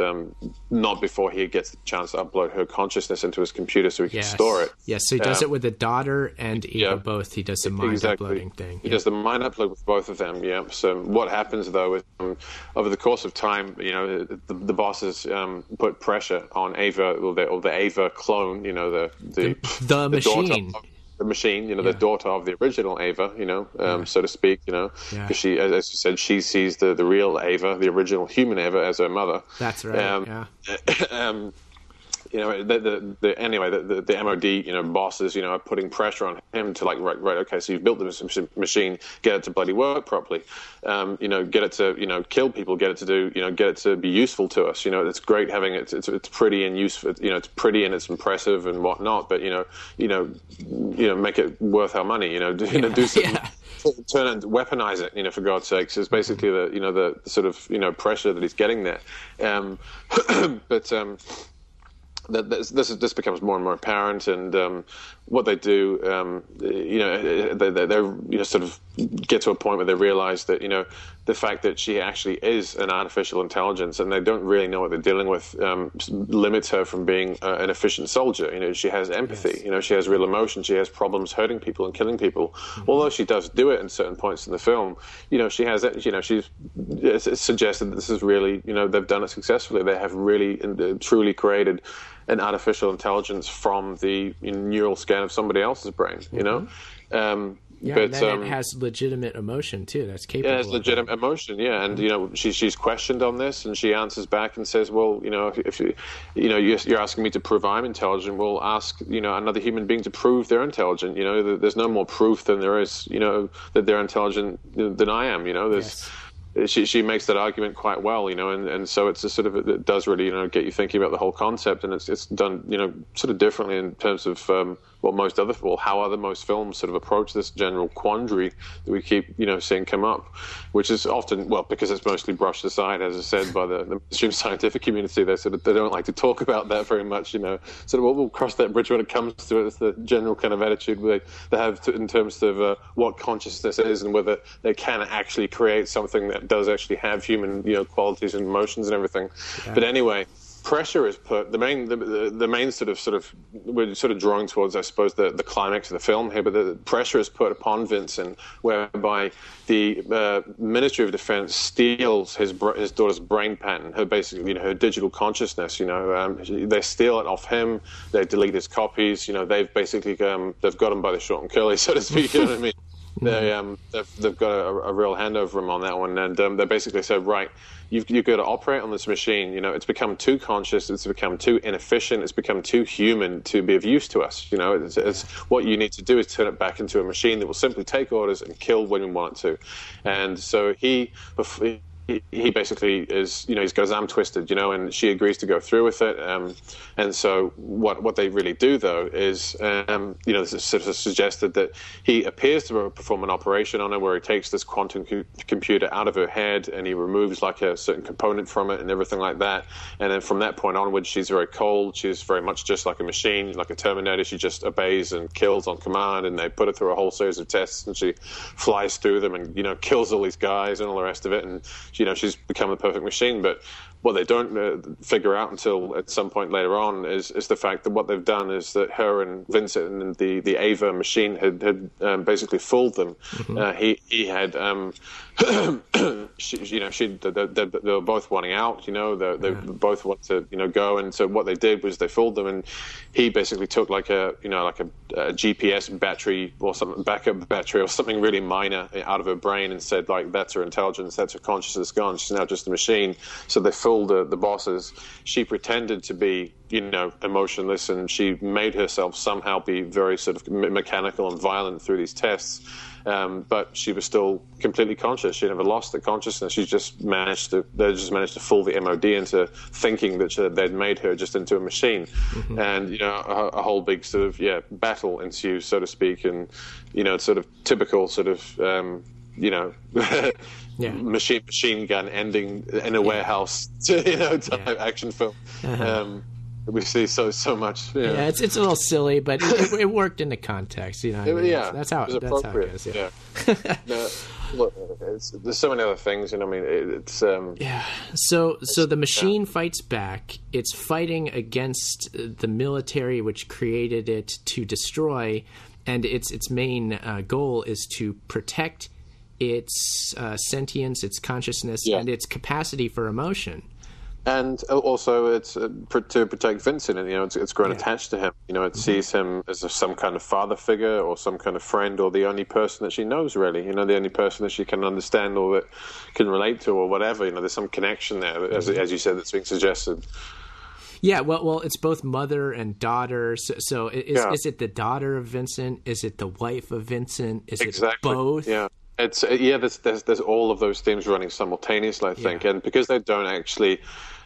not before he gets the chance to upload her consciousness into his computer so he can store it. Yes, so he does it with the daughter and Eva both. He does the mind uploading thing. He does the mind upload with both of them, So what happens, though, is over the course of time, the bosses put pressure on Ava, or the Ava clone, the machine. The machine, the daughter of the original Ava, so to speak, because she, as you said, she sees the real Ava, the original human Ava, as her mother. That's right. The MOD, bosses, are putting pressure on him to right, okay, so you've built this machine, get it to bloody work properly, get it to, kill people, get it to do, get it to be useful to us. It's great having it. It's pretty and useful. It's pretty and it's impressive and whatnot, but make it worth our money. Do something. Turn and weaponize it, for God's sakes, is basically the sort of pressure that he's getting there. This becomes more and more apparent, and what they do, they sort of get to a point where they realize that the fact that she actually is an artificial intelligence, and they don't really know what they're dealing with, limits her from being an efficient soldier. She has empathy. She has real emotion. She has problems hurting people and killing people. Mm-hmm. Although she does do it in certain points in the film, she has it's suggested that this is really, they've done it successfully. They have really truly created an artificial intelligence from the neural scan of somebody else's brain, you know? Yeah, but and then it has legitimate emotion too. That's capable. Yeah, it's legitimate emotion. Yeah, and you know, she's questioned on this, and she answers back and says, "Well, you know, if you're asking me to prove I'm intelligent, well, ask another human being to prove they're intelligent. You know, there's no more proof than there is, that they're intelligent than I am. You know, there's." Yes. She makes that argument quite well, and so it's a sort of, it does really, get you thinking about the whole concept, and it's done, sort of differently in terms of how other most films sort of approach this general quandary that we keep, seeing come up, which is often, because it's mostly brushed aside, as I said, by the mainstream scientific community. They don't like to talk about that very much, we'll cross that bridge when it comes to it. It's the general kind of attitude they have in terms of what consciousness is and whether they can actually create something that does actually have human, qualities and emotions and everything. Yeah. But anyway, pressure is put. The main sort of we're sort of drawing towards, I suppose, the climax of the film here. But the pressure is put upon Vincent, whereby the Ministry of Defense steals his daughter's brain pattern, her digital consciousness. They steal it off him. They delete his copies. They've basically they've got him by the short and curly, so to speak. You know what I mean? They've got a real hand over him on that one, and they basically said, right, you've got to operate on this machine. It's become too conscious, it's become too inefficient, it's become too human to be of use to us. It's what you need to do is turn it back into a machine that will simply take orders and kill when we want it to. And so he basically is, he's got his arm twisted, and she agrees to go through with it. And so what they really do, though, is, this sort of suggested that he appears to perform an operation on her where he takes this quantum computer out of her head and he removes like a certain component from it and everything like that. And then from that point onwards, she's very cold. She's very much just like a machine, like a Terminator. She just obeys and kills on command, and they put her through a whole series of tests, and she flies through them and, kills all these guys and all the rest of it. And she's become a perfect machine. But what they don't figure out until at some point later on is the fact that what they've done is that her and Vincent and the Ava machine had basically fooled them. Mm-hmm. He had they were both wanting out. They both want to go, and so what they did was they fooled them, and he basically took like a GPS battery or something, backup battery or something really minor out of her brain, and said, like, that's her intelligence, that's her consciousness gone, she's now just a machine. So they fooled the bosses. She pretended to be emotionless, and she made herself somehow be very sort of mechanical and violent through these tests. But she was still completely conscious. She never lost the consciousness. They just managed to fool the MOD into thinking that they'd made her just into a machine. Mm-hmm. And a whole big sort of battle ensues, so to speak, and sort of typical sort of machine gun ending in a warehouse type action film. Uh-huh. We see so much. Yeah, it's a little silly, but it worked in the context. That's how it goes. Yeah. Look, there's so many other things, it's So the machine fights back. It's fighting against the military, which created it to destroy, and its main goal is to protect its sentience, its consciousness, and its capacity for emotion. And also, it's to protect Vincent, and it's grown attached to him. It sees him as some kind of father figure, or some kind of friend, or the only person that she knows, really. The only person that she can understand or that can relate to, or whatever. There's some connection there, as you said, that's being suggested. Yeah, well, it's both mother and daughter. So is it the daughter of Vincent? Is it the wife of Vincent? Is it both? Yeah. It's there's all of those themes running simultaneously, I think, and because they don't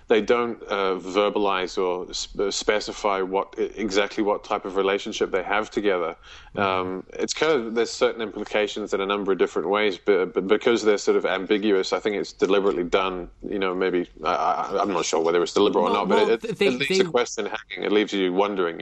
verbalize or specify exactly what type of relationship they have together. It's kind of, there's certain implications in a number of different ways, but because they're sort of ambiguous, I think it's deliberately done. Maybe I'm not sure whether it's deliberate or not, but it leaves the question hanging. It leaves you wondering.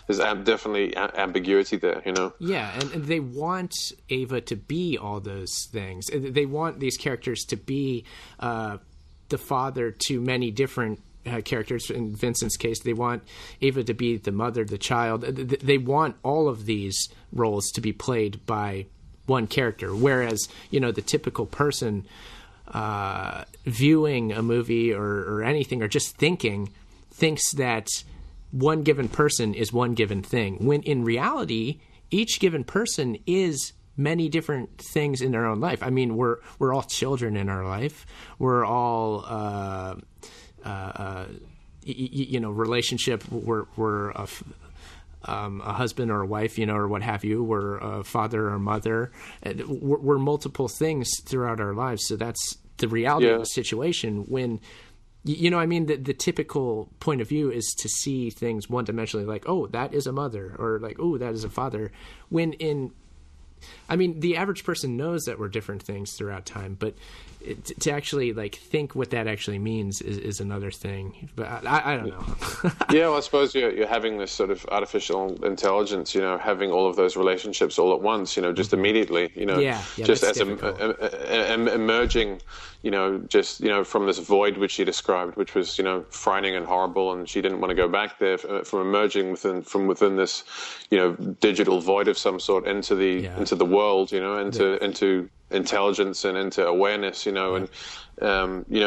There's definitely ambiguity there. Yeah, and they want Ava to be all those things. They want these characters to be the father to many different characters. In Vincent's case, they want Ava to be the mother, the child. They want all of these roles to be played by one character, whereas the typical person viewing a movie or anything, or just thinks that one given person is one given thing, when in reality, each given person is many different things in their own life. I mean, we're all children in our life. We're all, relationship. We're a husband or a wife, or what have you. We're a father or mother. We're multiple things throughout our lives. So that's the reality of the situation. When, the typical point of view is to see things one-dimensionally, like, oh, that is a mother, or like, oh, that is a father. The average person knows that we're different things throughout time, but to actually think what that actually means is another thing. But I don't know. Yeah, well, I suppose you're having this sort of artificial intelligence, having all of those relationships all at once, just immediately, just as emerging, from this void which she described, which was, frightening and horrible, and she didn't want to go back there, from emerging within this, digital void of some sort into the world, into intelligence and into awareness, and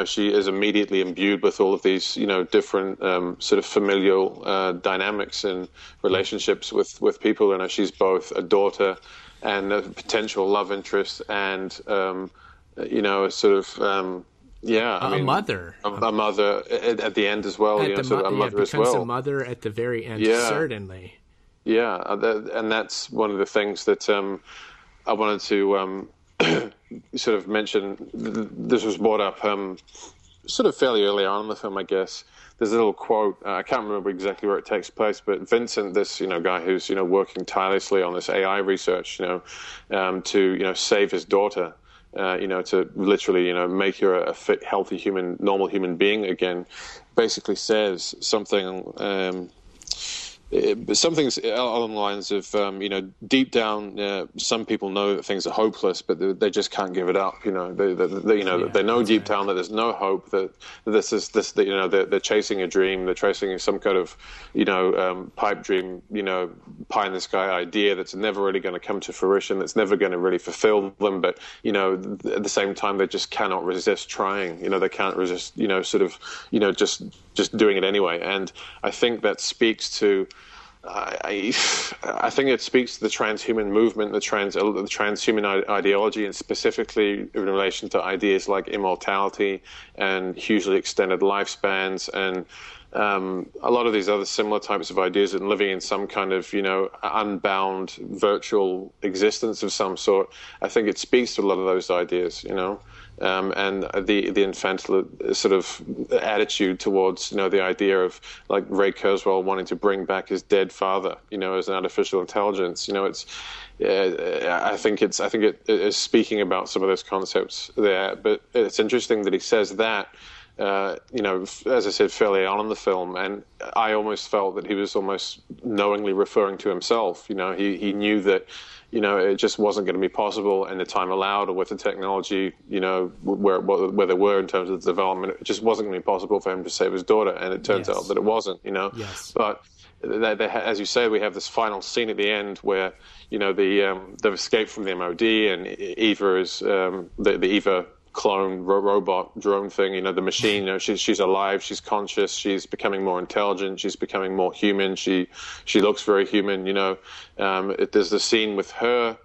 she is immediately imbued with all of these, different sort of familial dynamics and relationships with people. She's both a daughter and a potential love interest, and a mother, a mother at the end as well. A mother as well. A mother at the very end, certainly. Yeah, and that's one of the things that I wanted to sort of mention. This was brought up sort of fairly early on in the film, I guess. There's a little quote. I can't remember exactly where it takes place, but Vincent, this guy who's working tirelessly on this AI research, to save his daughter, to literally make her a fit, healthy normal human being again, basically says something. Something's along the lines of, deep down, some people know that things are hopeless, but they just can't give it up. They know deep down that there's no hope. That they're chasing a dream. They're chasing some kind of, pipe dream, pie in the sky idea that's never really going to come to fruition. That's never going to really fulfill them. But at the same time, they just cannot resist trying. They can't resist. Just doing it anyway. And I think that speaks to. I think it speaks to the transhuman movement, the transhuman ideology, and specifically in relation to ideas like immortality and hugely extended lifespans, and a lot of these other similar types of ideas, and living in some kind of unbound virtual existence of some sort. I think it speaks to a lot of those ideas, and the infantile sort of attitude towards the idea of like Ray Kurzweil wanting to bring back his dead father, as an artificial intelligence. It's I think it is speaking about some of those concepts there. But it's interesting that he says that. As I said, fairly on in the film, and I almost felt that he was almost knowingly referring to himself. He knew that. It just wasn't going to be possible in the time allowed, or with the technology, where they were in terms of the development. It just wasn't going to be possible for him to save his daughter, and it turns out that it wasn't. Yes. But as you say, we have this final scene at the end where they've escaped from the MOD, and Eva is the Eva clone robot drone thing, the machine, she's alive, she's conscious, she's becoming more intelligent, she's becoming more human, she looks very human. There's the scene with her,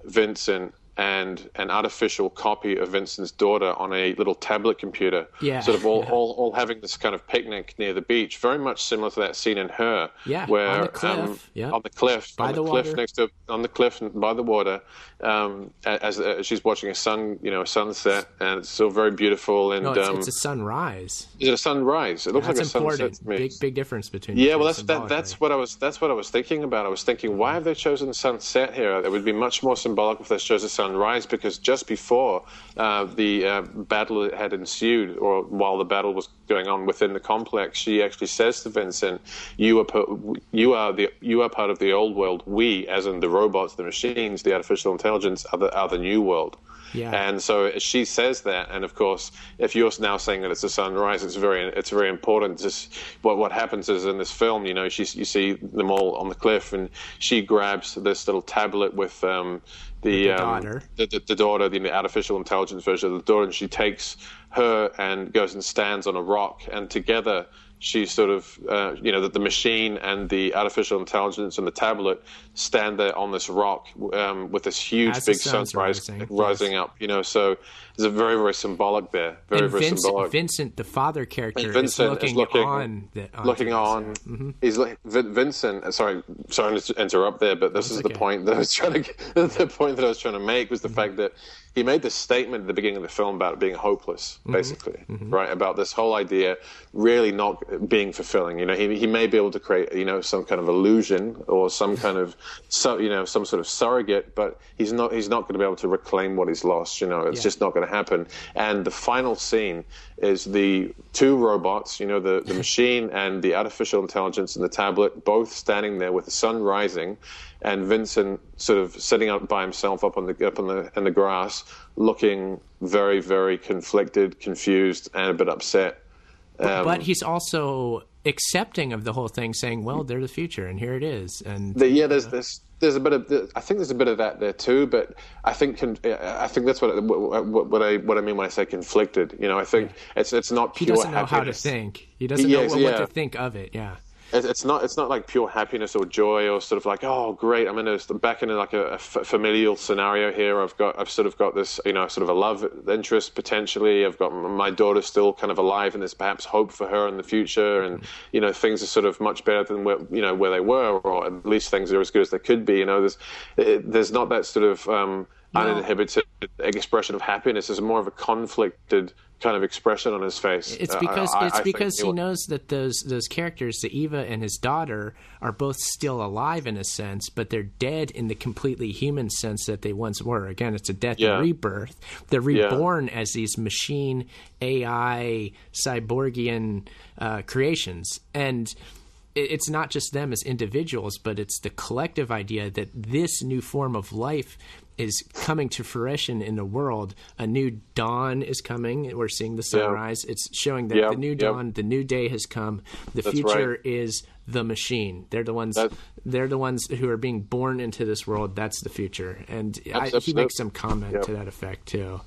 Vincent, and an artificial copy of Vincent's daughter on a little tablet computer, sort of all having this kind of picnic near the beach, very much similar to that scene in Her, where on the cliff by the water, on the cliff by the water, as she's watching a sunset, and it's still very beautiful. And it's a sunrise. Is it a sunrise? It looks like a sunset to me. Big difference between. Yeah, well, that's what I was thinking about. I was thinking, why have they chosen sunset here? It would be much more symbolic if they chose a sunrise, because just before the battle had ensued, or while the battle was going on within the complex, she actually says to Vincent, "You are part of the old world. We, as in the robots, the machines, the artificial intelligence, are the new world." Yeah. And so she says that, and of course, if you're now saying that it's a sunrise, it's very important. Just what happens is in this film, you see them all on the cliff, and she grabs this little tablet with the daughter, the artificial intelligence version of the daughter, and she takes her and goes and stands on a rock, and together she sort of, that the machine and the artificial intelligence and the tablet stand there on this rock with this huge big sunrise rising up. So there's a very, very symbolic there. Very symbolic. Vincent, the father character, is looking on. Mm-hmm. He's Vincent. Sorry to interrupt there, but this is the point that I was trying to. The point that I was trying to make was the fact that he made this statement at the beginning of the film about it being hopeless, basically, right? About this whole idea really not being fulfilling. He may be able to create, some kind of illusion or some kind of, some sort of surrogate, but he's not going to be able to reclaim what he's lost. It's just not going to happen. And the final scene is the two robots, the machine and the artificial intelligence and the tablet, both standing there with the sun rising, and Vincent sort of sitting up by himself in the grass, looking very, very conflicted, confused, and a bit upset. But he's also accepting of the whole thing, saying, "Well, they're the future, and here it is." And there's a bit of I think there's a bit of that there too. But I think that's what I mean when I say conflicted. I think it's not pure. He doesn't know happiness. how to think. He doesn't know what to think of it. Yeah. It's not like pure happiness or joy or sort of like, oh great, I'm back in like a familial scenario here. I've sort of got this sort of a love interest potentially. I've got my daughter still kind of alive, and there's perhaps hope for her in the future, and things are sort of much better than where they were, or at least things are as good as they could be. There's not that sort of uninhibited expression of happiness. There's more of a conflicted kind of expression on his face. It's because he knows that those characters, the Eva and his daughter, are both still alive in a sense, but they're dead in the completely human sense that they once were. Again, it's a death and rebirth. They're reborn as these machine, AI, cyborgian creations. And it's not just them as individuals, but it's the collective idea that this new form of life is coming to fruition in the world. A new dawn is coming. We're seeing the sunrise. It's showing that the new dawn, the new day has come. The future is the machine. They're the ones. They're the ones who are being born into this world. That's the future. And he makes some comment to that effect too.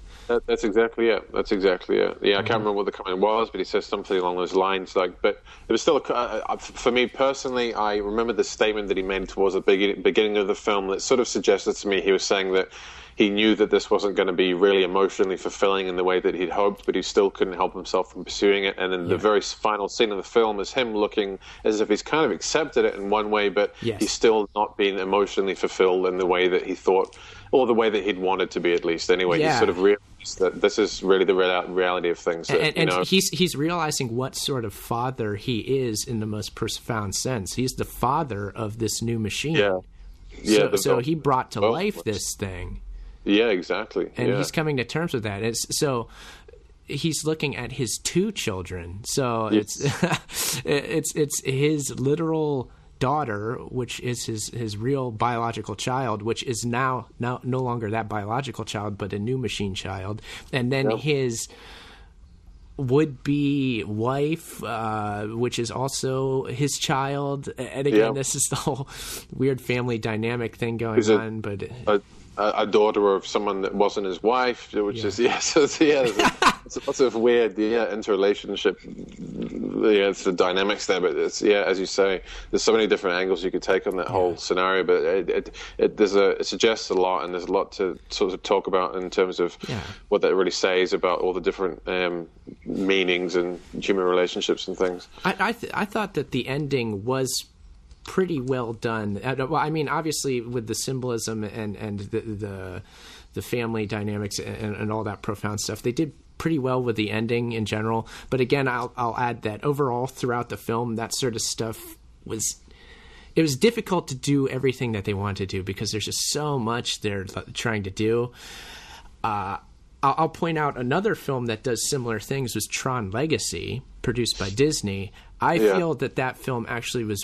That's exactly it. Yeah, I can't remember what the comment was, but he says something along those lines. But it was still, for me personally, I remember the statement that he made towards the beginning of the film that sort of suggested to me he was saying that he knew that this wasn't going to be really emotionally fulfilling in the way that he'd hoped, but he still couldn't help himself from pursuing it. And then the very final scene of the film is him looking as if he's kind of accepted it in one way, but he's still not being emotionally fulfilled in the way that he thought, or the way that he'd wanted to be, at least. Anyway, he sort of realized that this is really the reality of things. That, he's realizing what sort of father he is in the most profound sense. He's the father of this new machine. So he brought to life this thing. Yeah, exactly. And he's coming to terms with that. So he's looking at his two children. So it's his literal daughter, which is his real biological child, which is now no longer that biological child, but a new machine child. And then his would-be wife, which is also his child. And again, this is the whole weird family dynamic thing going on. But a daughter of someone that wasn't his wife, which is there's lots of weird interrelationship, it's the dynamics there. But it's as you say, there's so many different angles you could take on that whole scenario. But it suggests a lot, and there's a lot to sort of talk about in terms of what that really says about all the different meanings and human relationships and things. I thought that the ending was pretty well done. Well, I mean, obviously with the symbolism and the family dynamics and all that profound stuff, they did pretty well with the ending in general. But again, I'll add that overall throughout the film, that sort of stuff was difficult to do everything that they wanted to do because there's just so much they're trying to do. I'll point out another film that does similar things was Tron Legacy, produced by Disney. I feel that film actually was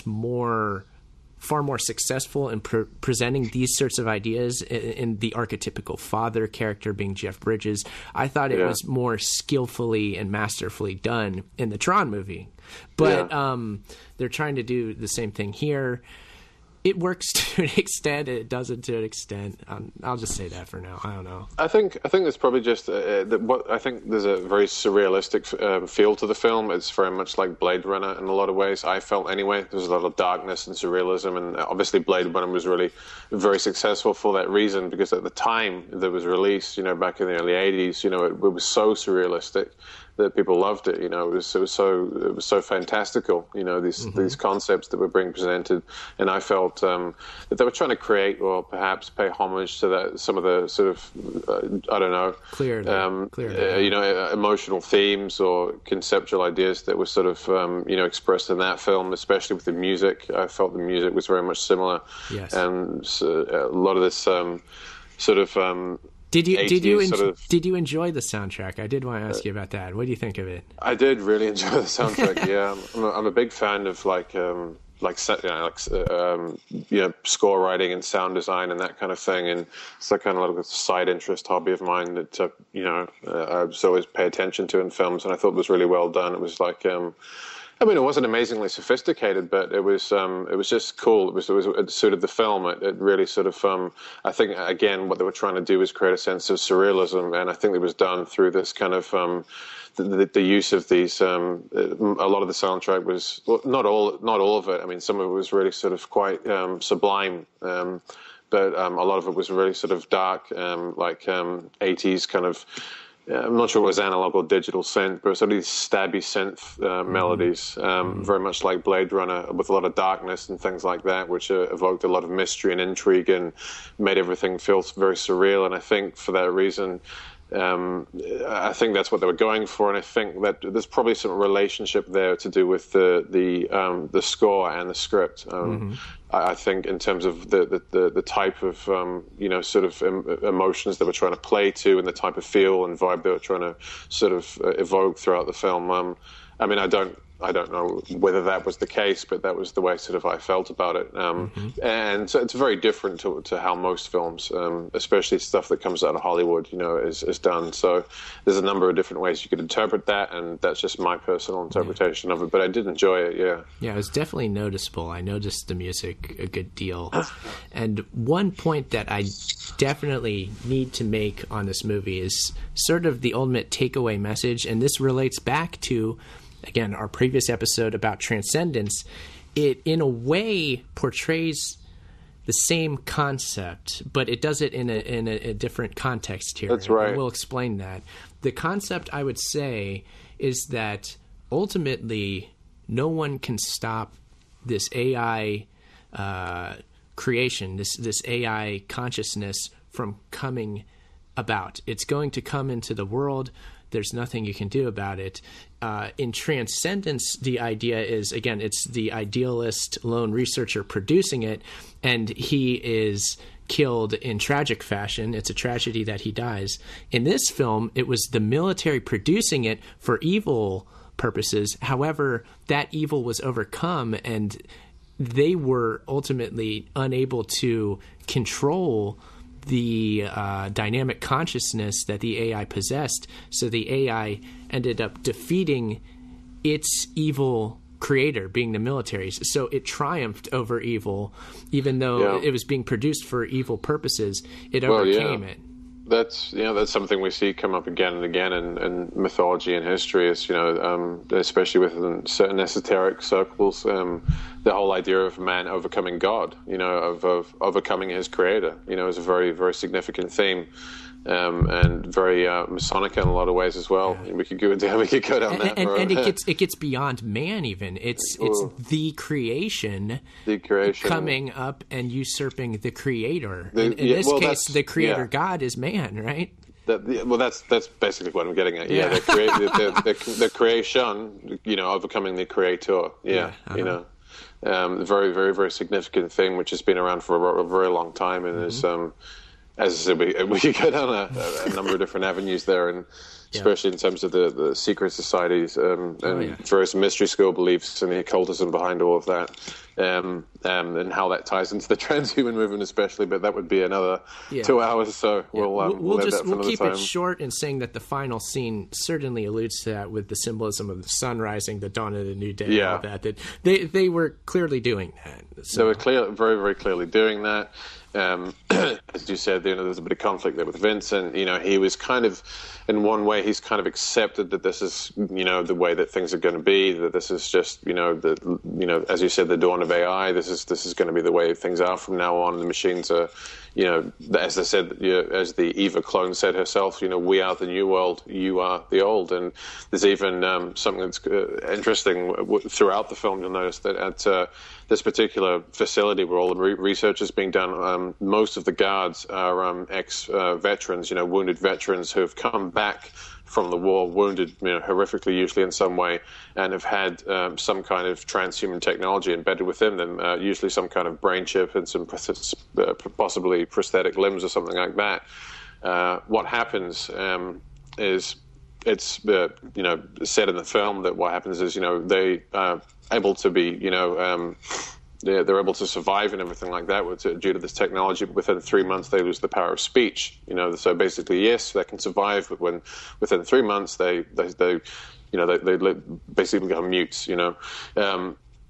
far more successful in presenting these sorts of ideas in the archetypical father character being Jeff Bridges. I thought it was more skillfully and masterfully done in the Tron movie. But they're trying to do the same thing here. It works to an extent, it doesn't to an extent. I'll just say that for now. I don't know. I think there's probably just I think there's a very surrealistic feel to the film. It's very much like Blade Runner in a lot of ways. I felt anyway. There's a lot of darkness and surrealism, and obviously Blade Runner was really very successful for that reason, because at the time that it was released, back in the early '80s, it was so surrealistic that people loved it. It was so fantastistical. These concepts that were being presented, and I felt that they were trying to create, or perhaps pay homage to that, some of the sort of I don't know, clear, emotional themes or conceptual ideas that were sort of expressed in that film, especially with the music. I felt the music was very much similar. Yes, and a lot of this sort of. Did you enjoy the soundtrack? I did want to ask you about that. What do you think of it? I did really enjoy the soundtrack. Yeah, I'm a big fan of score writing and sound design and that kind of thing. And it's like kind of like a side interest hobby of mine that I just always pay attention to in films. And I thought it was really well done. It was like. It wasn't amazingly sophisticated, but it was just cool. It suited the film. It really sort of, I think, again, what they were trying to do was create a sense of surrealism, and I think it was done through this kind of the use of these. A lot of the soundtrack was, well, not all of it. I mean, some of it was really sort of quite sublime. But a lot of it was really sort of dark, 80s kind of. I'm not sure it was analog or digital synth, but sort of these stabby synth melodies, very much like Blade Runner, with a lot of darkness and things like that, which evoked a lot of mystery and intrigue and made everything feel very surreal. And I think for that reason, I think that's what they were going for, and I think that there's probably some relationship there to do with the score and the script. I think in terms of the type of sort of emotions that we're trying to play to, and the type of feel and vibe that we're trying to sort of evoke throughout the film. I don't know whether that was the case, but that was the way sort of I felt about it. And so it's very different to how most films, especially stuff that comes out of Hollywood, is done. So there's a number of different ways you could interpret that, and that's just my personal interpretation of it. But I did enjoy it, yeah. Yeah, it was definitely noticeable. I noticed the music a good deal. And one point that I definitely need to make on this movie is sort of the ultimate takeaway message, and this relates back to, again, our previous episode about transcendence. It, in a way, portrays the same concept, but it does it in a different context here. That's right. And we'll explain that. The concept, I would say, is that ultimately no one can stop this AI creation, this AI consciousness from coming about. It's going to come into the world. There's nothing you can do about it. In transcendence, the idea is, again, it's the idealist lone researcher producing it, and he is killed in tragic fashion. It's a tragedy that he dies. In this film, it was the military producing it for evil purposes. However, that evil was overcome, and they were ultimately unable to control the dynamic consciousness that the AI possessed. So the AI ended up defeating its evil creator, being the militaries. So it triumphed over evil, even though it was being produced for evil purposes. It overcame it. That's something we see come up again and again in mythology and history. Is especially within certain esoteric circles, the whole idea of man overcoming God, of overcoming his creator, is a very, very significant theme. And very Masonic in a lot of ways as well. Yeah. We could go down that road. And it gets beyond man even. It's the creation coming up and usurping the creator. In this case, the creator God is man, right? That's basically what I'm getting at. Yeah, the creation, overcoming the creator. Very, very, very significant thing, which has been around for a very long time, and is. As I said, we could go down a number of different avenues there, and especially in terms of the secret societies and various mystery school beliefs and the occultism behind all of that, and how that ties into the transhuman movement especially. But that would be another 2 hours, so we'll keep it short in saying that the final scene certainly alludes to that, with the symbolism of the sun rising, the dawn of the new day, and all that they were clearly doing that. So. They were very, very clearly doing that. As you said, there's a bit of conflict there with Vincent. He was kind of, in one way, he's kind of accepted that this is, the way that things are going to be. That this is just, as you said, the dawn of AI. This is going to be the way things are from now on. The machines are, as I said, as the Eva clone said herself, we are the new world, you are the old. And there's even something that's interesting throughout the film. You'll notice that at this particular facility where all the research is being done, most of the guards are ex-veterans, wounded veterans who have come back from the war, wounded, horrifically, usually in some way, and have had some kind of transhuman technology embedded within them, usually some kind of brain chip and some possibly prosthetic limbs or something like that. What happens is, it's said in the film that what happens is they are able to be they're able to survive and everything like that due to this technology. But within 3 months, they lose the power of speech. So basically, yes, they can survive, but when within 3 months they basically become mutes.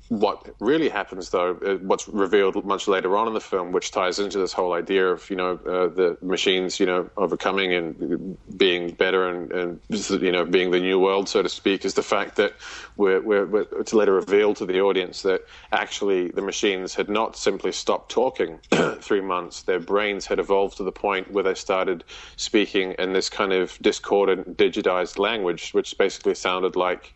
What really happens, though, what's revealed much later on in the film, which ties into this whole idea of the machines overcoming and being better and being the new world, so to speak, is the fact that it's later revealed to the audience that actually the machines had not simply stopped talking 3 months. Their brains had evolved to the point where they started speaking in this kind of discordant, digitized language, which basically sounded like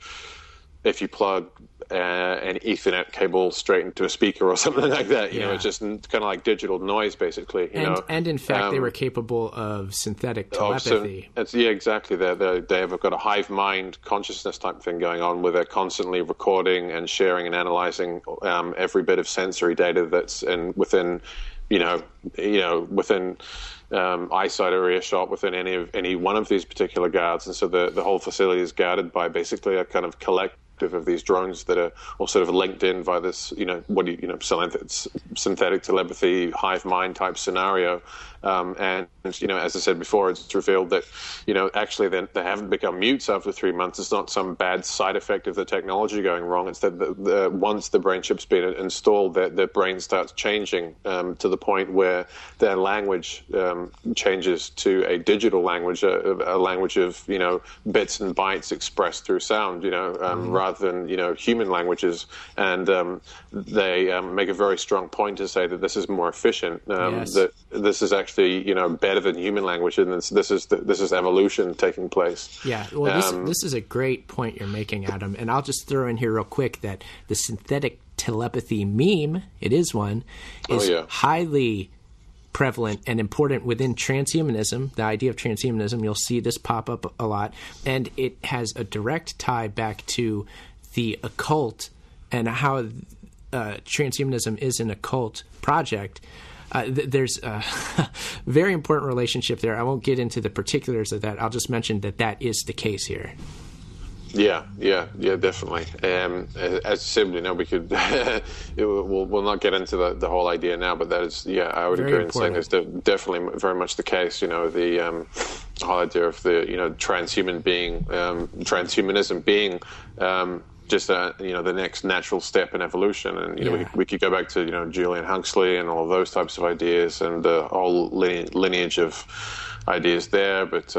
if you plug an Ethernet cable straight into a speaker or something like that. It's just kind of like digital noise, basically. And in fact, they were capable of synthetic telepathy. Exactly. They have got a hive mind consciousness type thing going on, where they're constantly recording and sharing and analyzing every bit of sensory data that's within eyesight or earshot within any one of these particular guards. And so the whole facility is guarded by basically a kind of collective of these drones that are all sort of linked in by this, synthetic telepathy, hive mind type scenario. And as I said before, it's revealed that, actually they haven't become mutes after 3 months. It's not some bad side effect of the technology going wrong. It's that once the brain chip's been installed, their brain starts changing to the point where their language changes to a digital language, a language of, bits and bytes expressed through sound, rather than, human languages. And they make a very strong point to say that this is more efficient, that this is actually, better than human language, and this is evolution taking place. Yeah, well, this is a great point you're making, Adam, and I'll just throw in here real quick that the synthetic telepathy meme, it is one, is highly prevalent and important within transhumanism, the idea of transhumanism. You'll see this pop up a lot, and it has a direct tie back to the occult and how transhumanism is an occult project. There's a very important relationship there. I won't get into the particulars of that. I'll just mention that is the case here. Yeah, definitely. As I said, we could. We'll not get into the whole idea now, but that is, I would agree in saying it's definitely very much the case. The whole idea of the transhuman being, transhumanism being. Just the next natural step in evolution, and we could go back to Julian Huxley and all of those types of ideas and the whole lineage of ideas there. But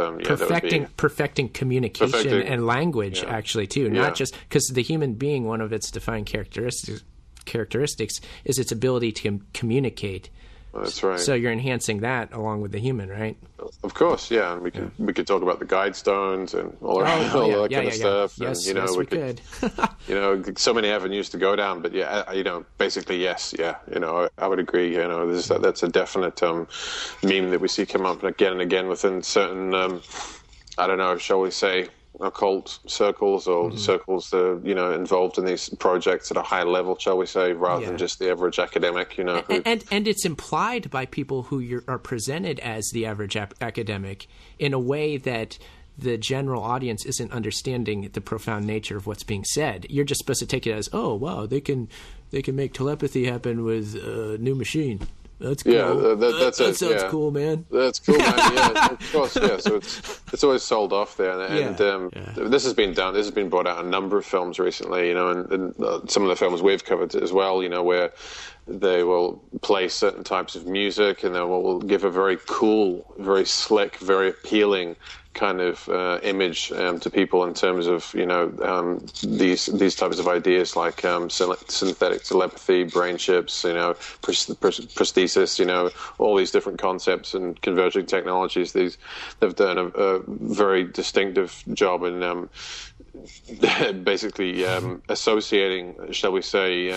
perfecting communication and language, actually too, not just because the human being, one of its defining characteristics is its ability to communicate. That's right. So you're enhancing that along with the human, right? Of course, yeah. And we could talk about the guide stones and all that kind of stuff. Yes, and, we could. So many avenues to go down. But basically, yes, yeah. I would agree. That's a definite meme that we see come up again and again within certain, shall we say, occult circles or circles that involved in these projects at a high level, shall we say, rather than just the average academic. And it's implied by people who are presented as the average academic in a way that the general audience isn't understanding the profound nature of what's being said. You're just supposed to take it as, oh, wow, they can make telepathy happen with a new machine. That's cool. Yeah, that's that sounds cool, man. That's cool, man. Yeah, of course. Yeah, so it's always sold off there, and this has been done. This has been brought out in a number of films recently, and some of the films we've covered as well. Where they will play certain types of music, and they will give a very cool, very slick, very appealing kind of image to people in terms of these types of ideas like synthetic telepathy, brain chips, prosthesis, all these different concepts and converging technologies. They've done a very distinctive job in basically associating, shall we say,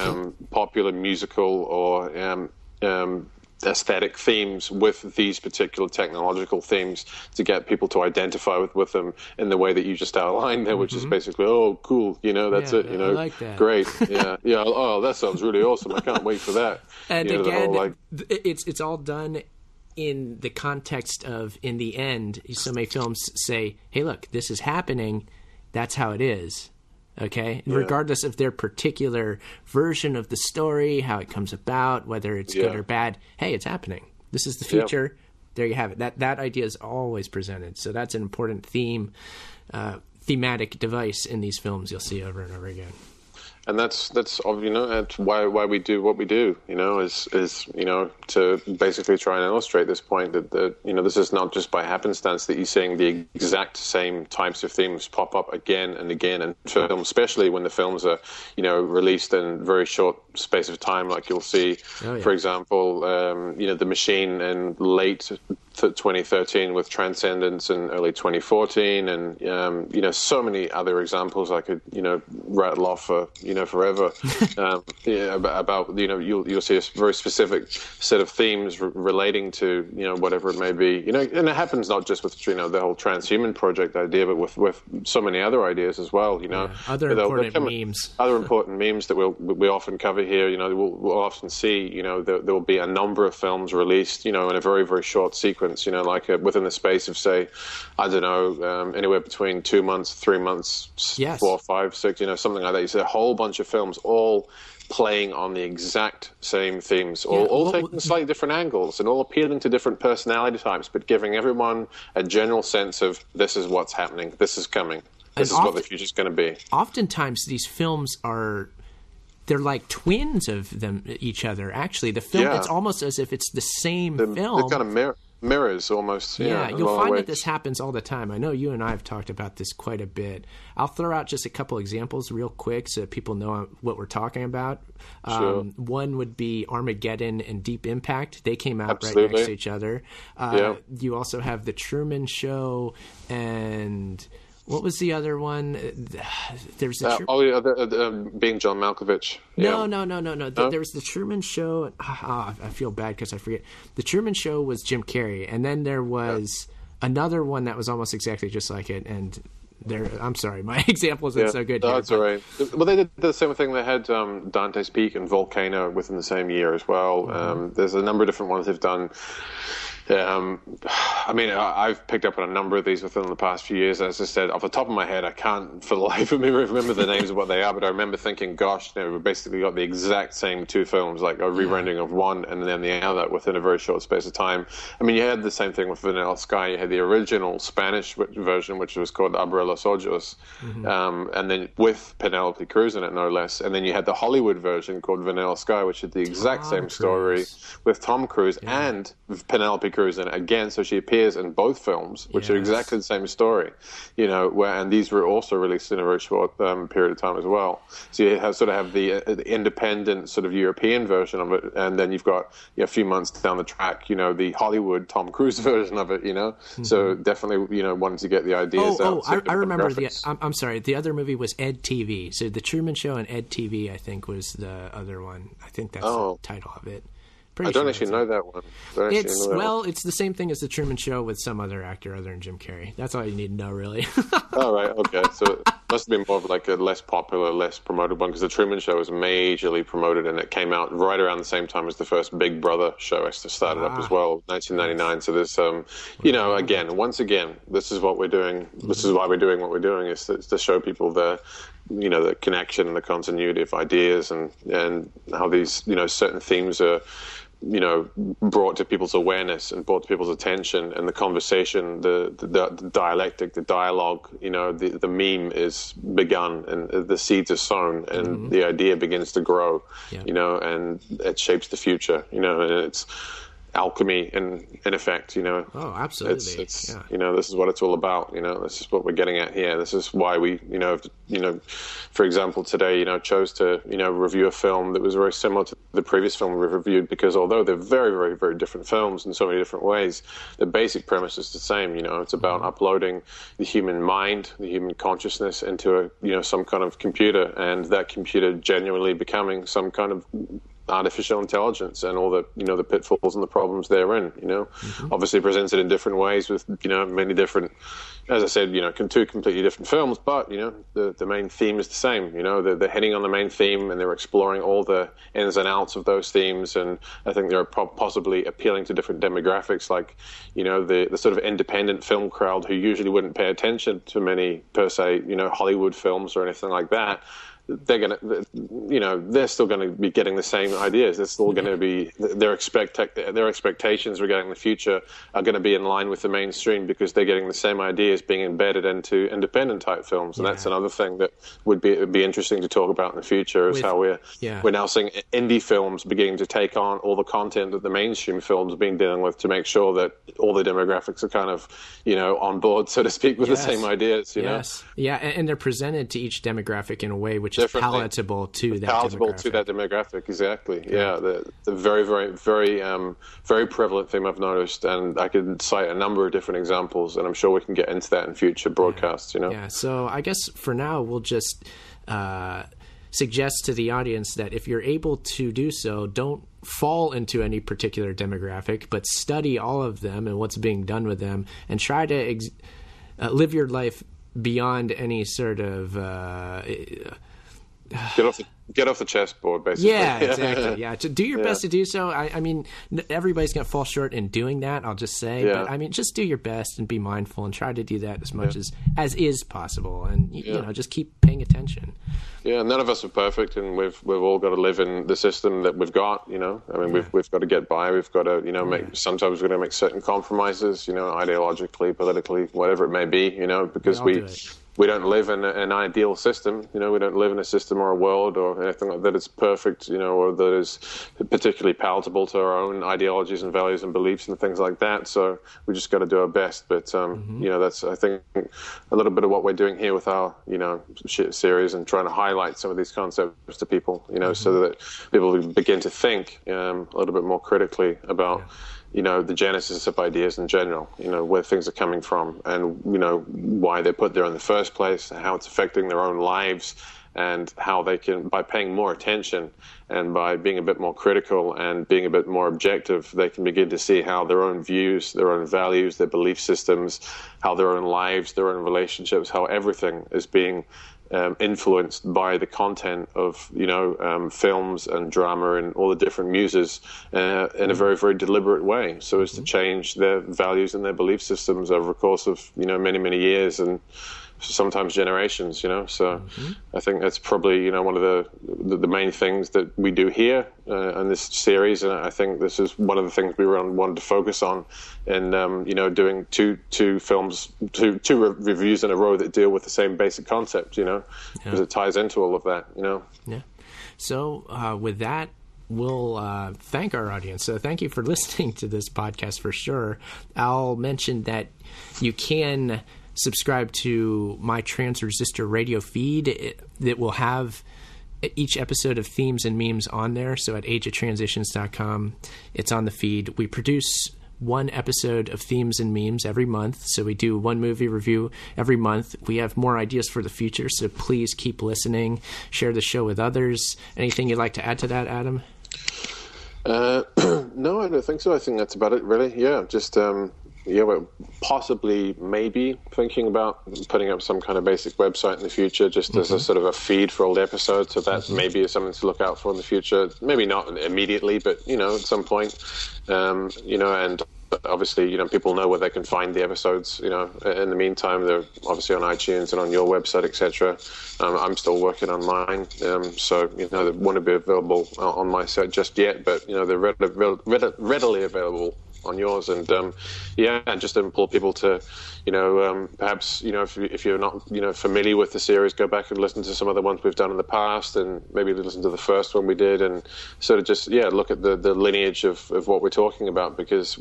popular musical or aesthetic themes with these particular technological themes to get people to identify with them in the way that you just outlined there, which is basically, oh, cool, that's it, I like that. Great, yeah, oh, that sounds really awesome. I can't wait for that. And again, it's all done in the context of, in the end, so many films say, hey, look, this is happening, that's how it is. Okay, yeah. Regardless of their particular version of the story, how it comes about, whether it's good or bad, hey, it's happening. This is the future. Yeah. There you have it. That idea is always presented. So that's an important thematic device in these films you'll see over and over again. And that's why we do what we do, is to basically try and illustrate this point that this is not just by happenstance that you're seeing the exact same types of themes pop up again and again in films, especially when the films are released in very short space of time, like you'll see, for example, The Machine in late 2013 with Transcendence in early 2014, and so many other examples I could rattle off for forever. About you'll see a very specific set of themes relating to whatever it may be, and it happens not just with the whole transhuman project idea, but with so many other ideas as well. Other important memes that we often cover here. We'll often see there will be a number of films released in a very, very short sequence. Within the space of, say, I don't know, anywhere between 2 months, 3 months, 4, 5, 6, something like that. You see a whole bunch of films all playing on the exact same themes, all taking slightly different angles and all appealing to different personality types, but giving everyone a general sense of this is what's happening, this is coming, this is what the future's going to be. Oftentimes these films they're like twins of each other. Actually, the film, it's almost as if it's the same film. They're kind of mirrors almost. Yeah, you'll find that this happens all the time. I know you and I have talked about this quite a bit. I'll throw out just a couple examples real quick so that people know what we're talking about. Sure. One would be Armageddon and Deep Impact. They came out right next to each other. You also have The Truman Show and... What was the other one? There's the being John Malkovich. No. There was the Truman Show. I feel bad because I forget. The Truman Show was Jim Carrey, and then there was another one that was almost exactly just like it. And I'm sorry, my example isn't so good. That's all right. Well, they did the same thing. They had Dante's Peak and Volcano within the same year as well. Mm-hmm. There's a number of different ones they've done. I've picked up on a number of these within the past few years. As I said, off the top of my head, I can't for the life of me remember the names of what they are, but I remember thinking, gosh, we basically got the exact same two films, like a re-rendering of one and then the other within a very short space of time. I mean, you had the same thing with Vanilla Sky. You had the original Spanish version, which was called Abre los Ojos, and then with Penelope Cruz in it, no less. And then you had the Hollywood version called Vanilla Sky, which had the exact same story with Tom Cruise and Penelope Cruz in it again, so she appears in both films, which are exactly the same story, and these were also released in a very short period of time as well. So you have the independent sort of European version of it, and then you've got a few months down the track, the Hollywood Tom Cruise version of it, So definitely, wanted to get the ideas out. I remember I'm sorry, the other movie was Ed TV. So The Truman Show and Ed TV, I think, was the other one. I think that's the title of it. I don't actually know that one. It's the same thing as The Truman Show with some other actor other than Jim Carrey. That's all you need to know, really. All right, okay. So Must have been more of like a less popular, less promoted one, because the Truman Show was majorly promoted, and it came out right around the same time as the first Big Brother show. I started up as well, 1999. So there's, once again, this is what we're doing. This is why we're doing what we're doing, is to show people the connection and the continuity of ideas, and how these, certain themes are, brought to people's awareness and brought to people's attention, and the conversation, the dialectic, the dialogue, the meme is begun, and the seeds are sown, and the idea begins to grow, and it shapes the future, and it's alchemy in effect, Oh, absolutely. It's this is what it's all about, this is what we're getting at here. This is why we, for example, today, chose to, review a film that was very similar to the previous film we reviewed, because although they're very, very, very different films in so many different ways, the basic premise is the same. It's about uploading the human mind, the human consciousness into some kind of computer, and that computer genuinely becoming some kind of artificial intelligence, and all the the pitfalls and the problems therein. Obviously presented in different ways with many different, as I said, two completely different films, but the main theme is the same. They're heading on the main theme, and they're exploring all the ins and outs of those themes, and I think they're possibly appealing to different demographics, like the sort of independent film crowd who usually wouldn't pay attention to many per se Hollywood films or anything like that. They're still going to be getting the same ideas. They're still going to be their expectations regarding the future are going to be in line with the mainstream, because they're getting the same ideas being embedded into independent type films. And that's another thing that would be interesting to talk about in the future, is how we're now seeing indie films beginning to take on all the content that the mainstream films have been dealing with, to make sure that all the demographics are kind of on board, so to speak, with the same ideas. Yeah, and they're presented to each demographic in a way which is palatable to that demographic. Exactly. Yeah, the very, very, very, very prevalent theme I've noticed, and I could cite a number of different examples, and I'm sure we can get into that in future broadcasts. Yeah. So I guess for now we'll just suggest to the audience that if you're able to do so, don't fall into any particular demographic, but study all of them and what's being done with them, and try to live your life beyond any sort of get off the chessboard, basically. Yeah, exactly. Yeah, to do your best to do so. I mean, everybody's going to fall short in doing that, I'll just say. But I mean, just do your best and be mindful, and try to do that as much as is possible, and just keep paying attention. Yeah, none of us are perfect, and we've all got to live in the system that we've got. I mean, we've got to get by. We've got to make, sometimes we're going to make certain compromises, ideologically, politically, whatever it may be. Because we don't live in an ideal system. We don't live in a system or a world or anything like that is perfect, or that is particularly palatable to our own ideologies and values and beliefs and things like that. So we just got to do our best. But that's, I think, a little bit of what we're doing here with our series, and trying to highlight some of these concepts to people, so that people begin to think a little bit more critically about the genesis of ideas in general, where things are coming from, and, why they're put there in the first place, how it's affecting their own lives, and how they can, by paying more attention and by being a bit more critical and being a bit more objective, they can begin to see how their own views, their own values, their belief systems, how their own lives, their own relationships, how everything is being influenced by the content of films and drama and all the different muses in a very, very deliberate way, so as to change their values and their belief systems over the course of many, many years and sometimes generations. So I think that's probably one of the main things that we do here in this series, and I think this is one of the things we wanted to focus on in doing two films, two reviews in a row that deal with the same basic concept, because it ties into all of that. Yeah. So with that, we'll thank our audience. So thank you for listening to this podcast for sure. I'll mention that you can subscribe to my Trans Resistor radio feed that will have each episode of Themes and Memes on there. So at ageoftransitions.com, it's on the feed. We produce one episode of Themes and Memes every month. So we do one movie review every month. We have more ideas for the future, so please keep listening. Share the show with others. Anything you'd like to add to that, Adam? No, I don't think so. I think that's about it, really. Yeah, just... possibly, maybe thinking about putting up some kind of basic website in the future, just as a sort of a feed for old episodes. So that maybe is something to look out for in the future. Maybe not immediately, but at some point, and obviously, people know where they can find the episodes. In the meantime, they're obviously on iTunes and on your website, etc. I'm still working on mine, so they won't be available on my site just yet, but they're readily available on yours. And just to implore people to perhaps if you're not familiar with the series, go back and listen to some of the ones we've done in the past, and maybe listen to the first one we did, and sort of just look at the lineage of what we're talking about, because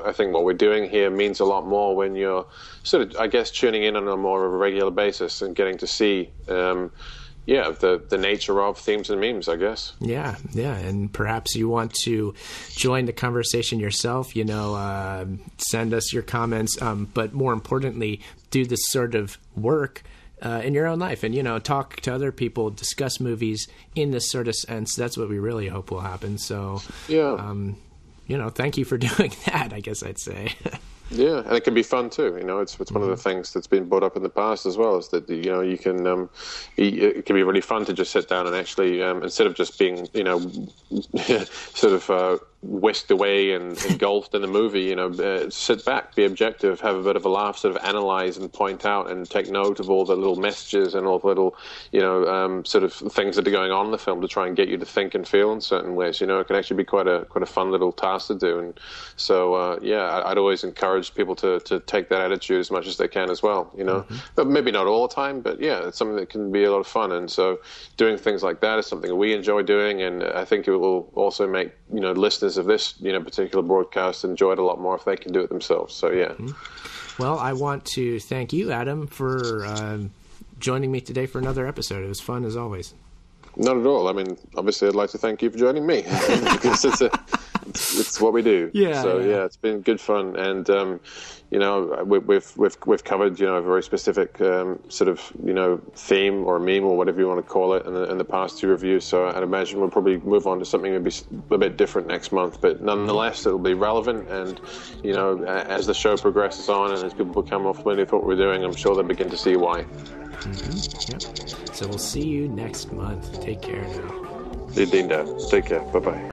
I think what we're doing here means a lot more when you're sort of, I guess, tuning in on a more regular basis and getting to see the nature of themes and memes, I guess. Yeah, and perhaps you want to join the conversation yourself, send us your comments, but more importantly, do this sort of work in your own life, and, talk to other people, discuss movies in this sort of sense. That's what we really hope will happen. So, thank you for doing that, I guess I'd say. Yeah, and it can be fun too. It's one of the things that's been brought up in the past as well, is that you can it can be really fun to just sit down and actually instead of just being sort of whisked away and engulfed in the movie, sit back, be objective, have a bit of a laugh, sort of analyze and point out and take note of all the little messages and all the little sort of things that are going on in the film to try and get you to think and feel in certain ways. It can actually be quite a fun little task to do. And so I'd always encourage people to take that attitude as much as they can as well, but maybe not all the time, but it's something that can be a lot of fun. And so doing things like that is something that we enjoy doing, and I think it will also make listeners of this particular broadcast enjoy it a lot more if they can do it themselves. So well, I want to thank you, Adam, for joining me today for another episode. It was fun as always. Not at all. I mean, obviously I'd like to thank you for joining me, because it's what we do. So it's been good fun, and we've covered a very specific sort of theme or meme or whatever you want to call it in the past two reviews. So I'd imagine we'll probably move on to something maybe a bit different next month, but nonetheless it'll be relevant. And as the show progresses on and as people become more familiar with what we're doing, I'm sure they'll begin to see why. So we'll see you next month. Take care now. Indeed. Take care. Bye-bye.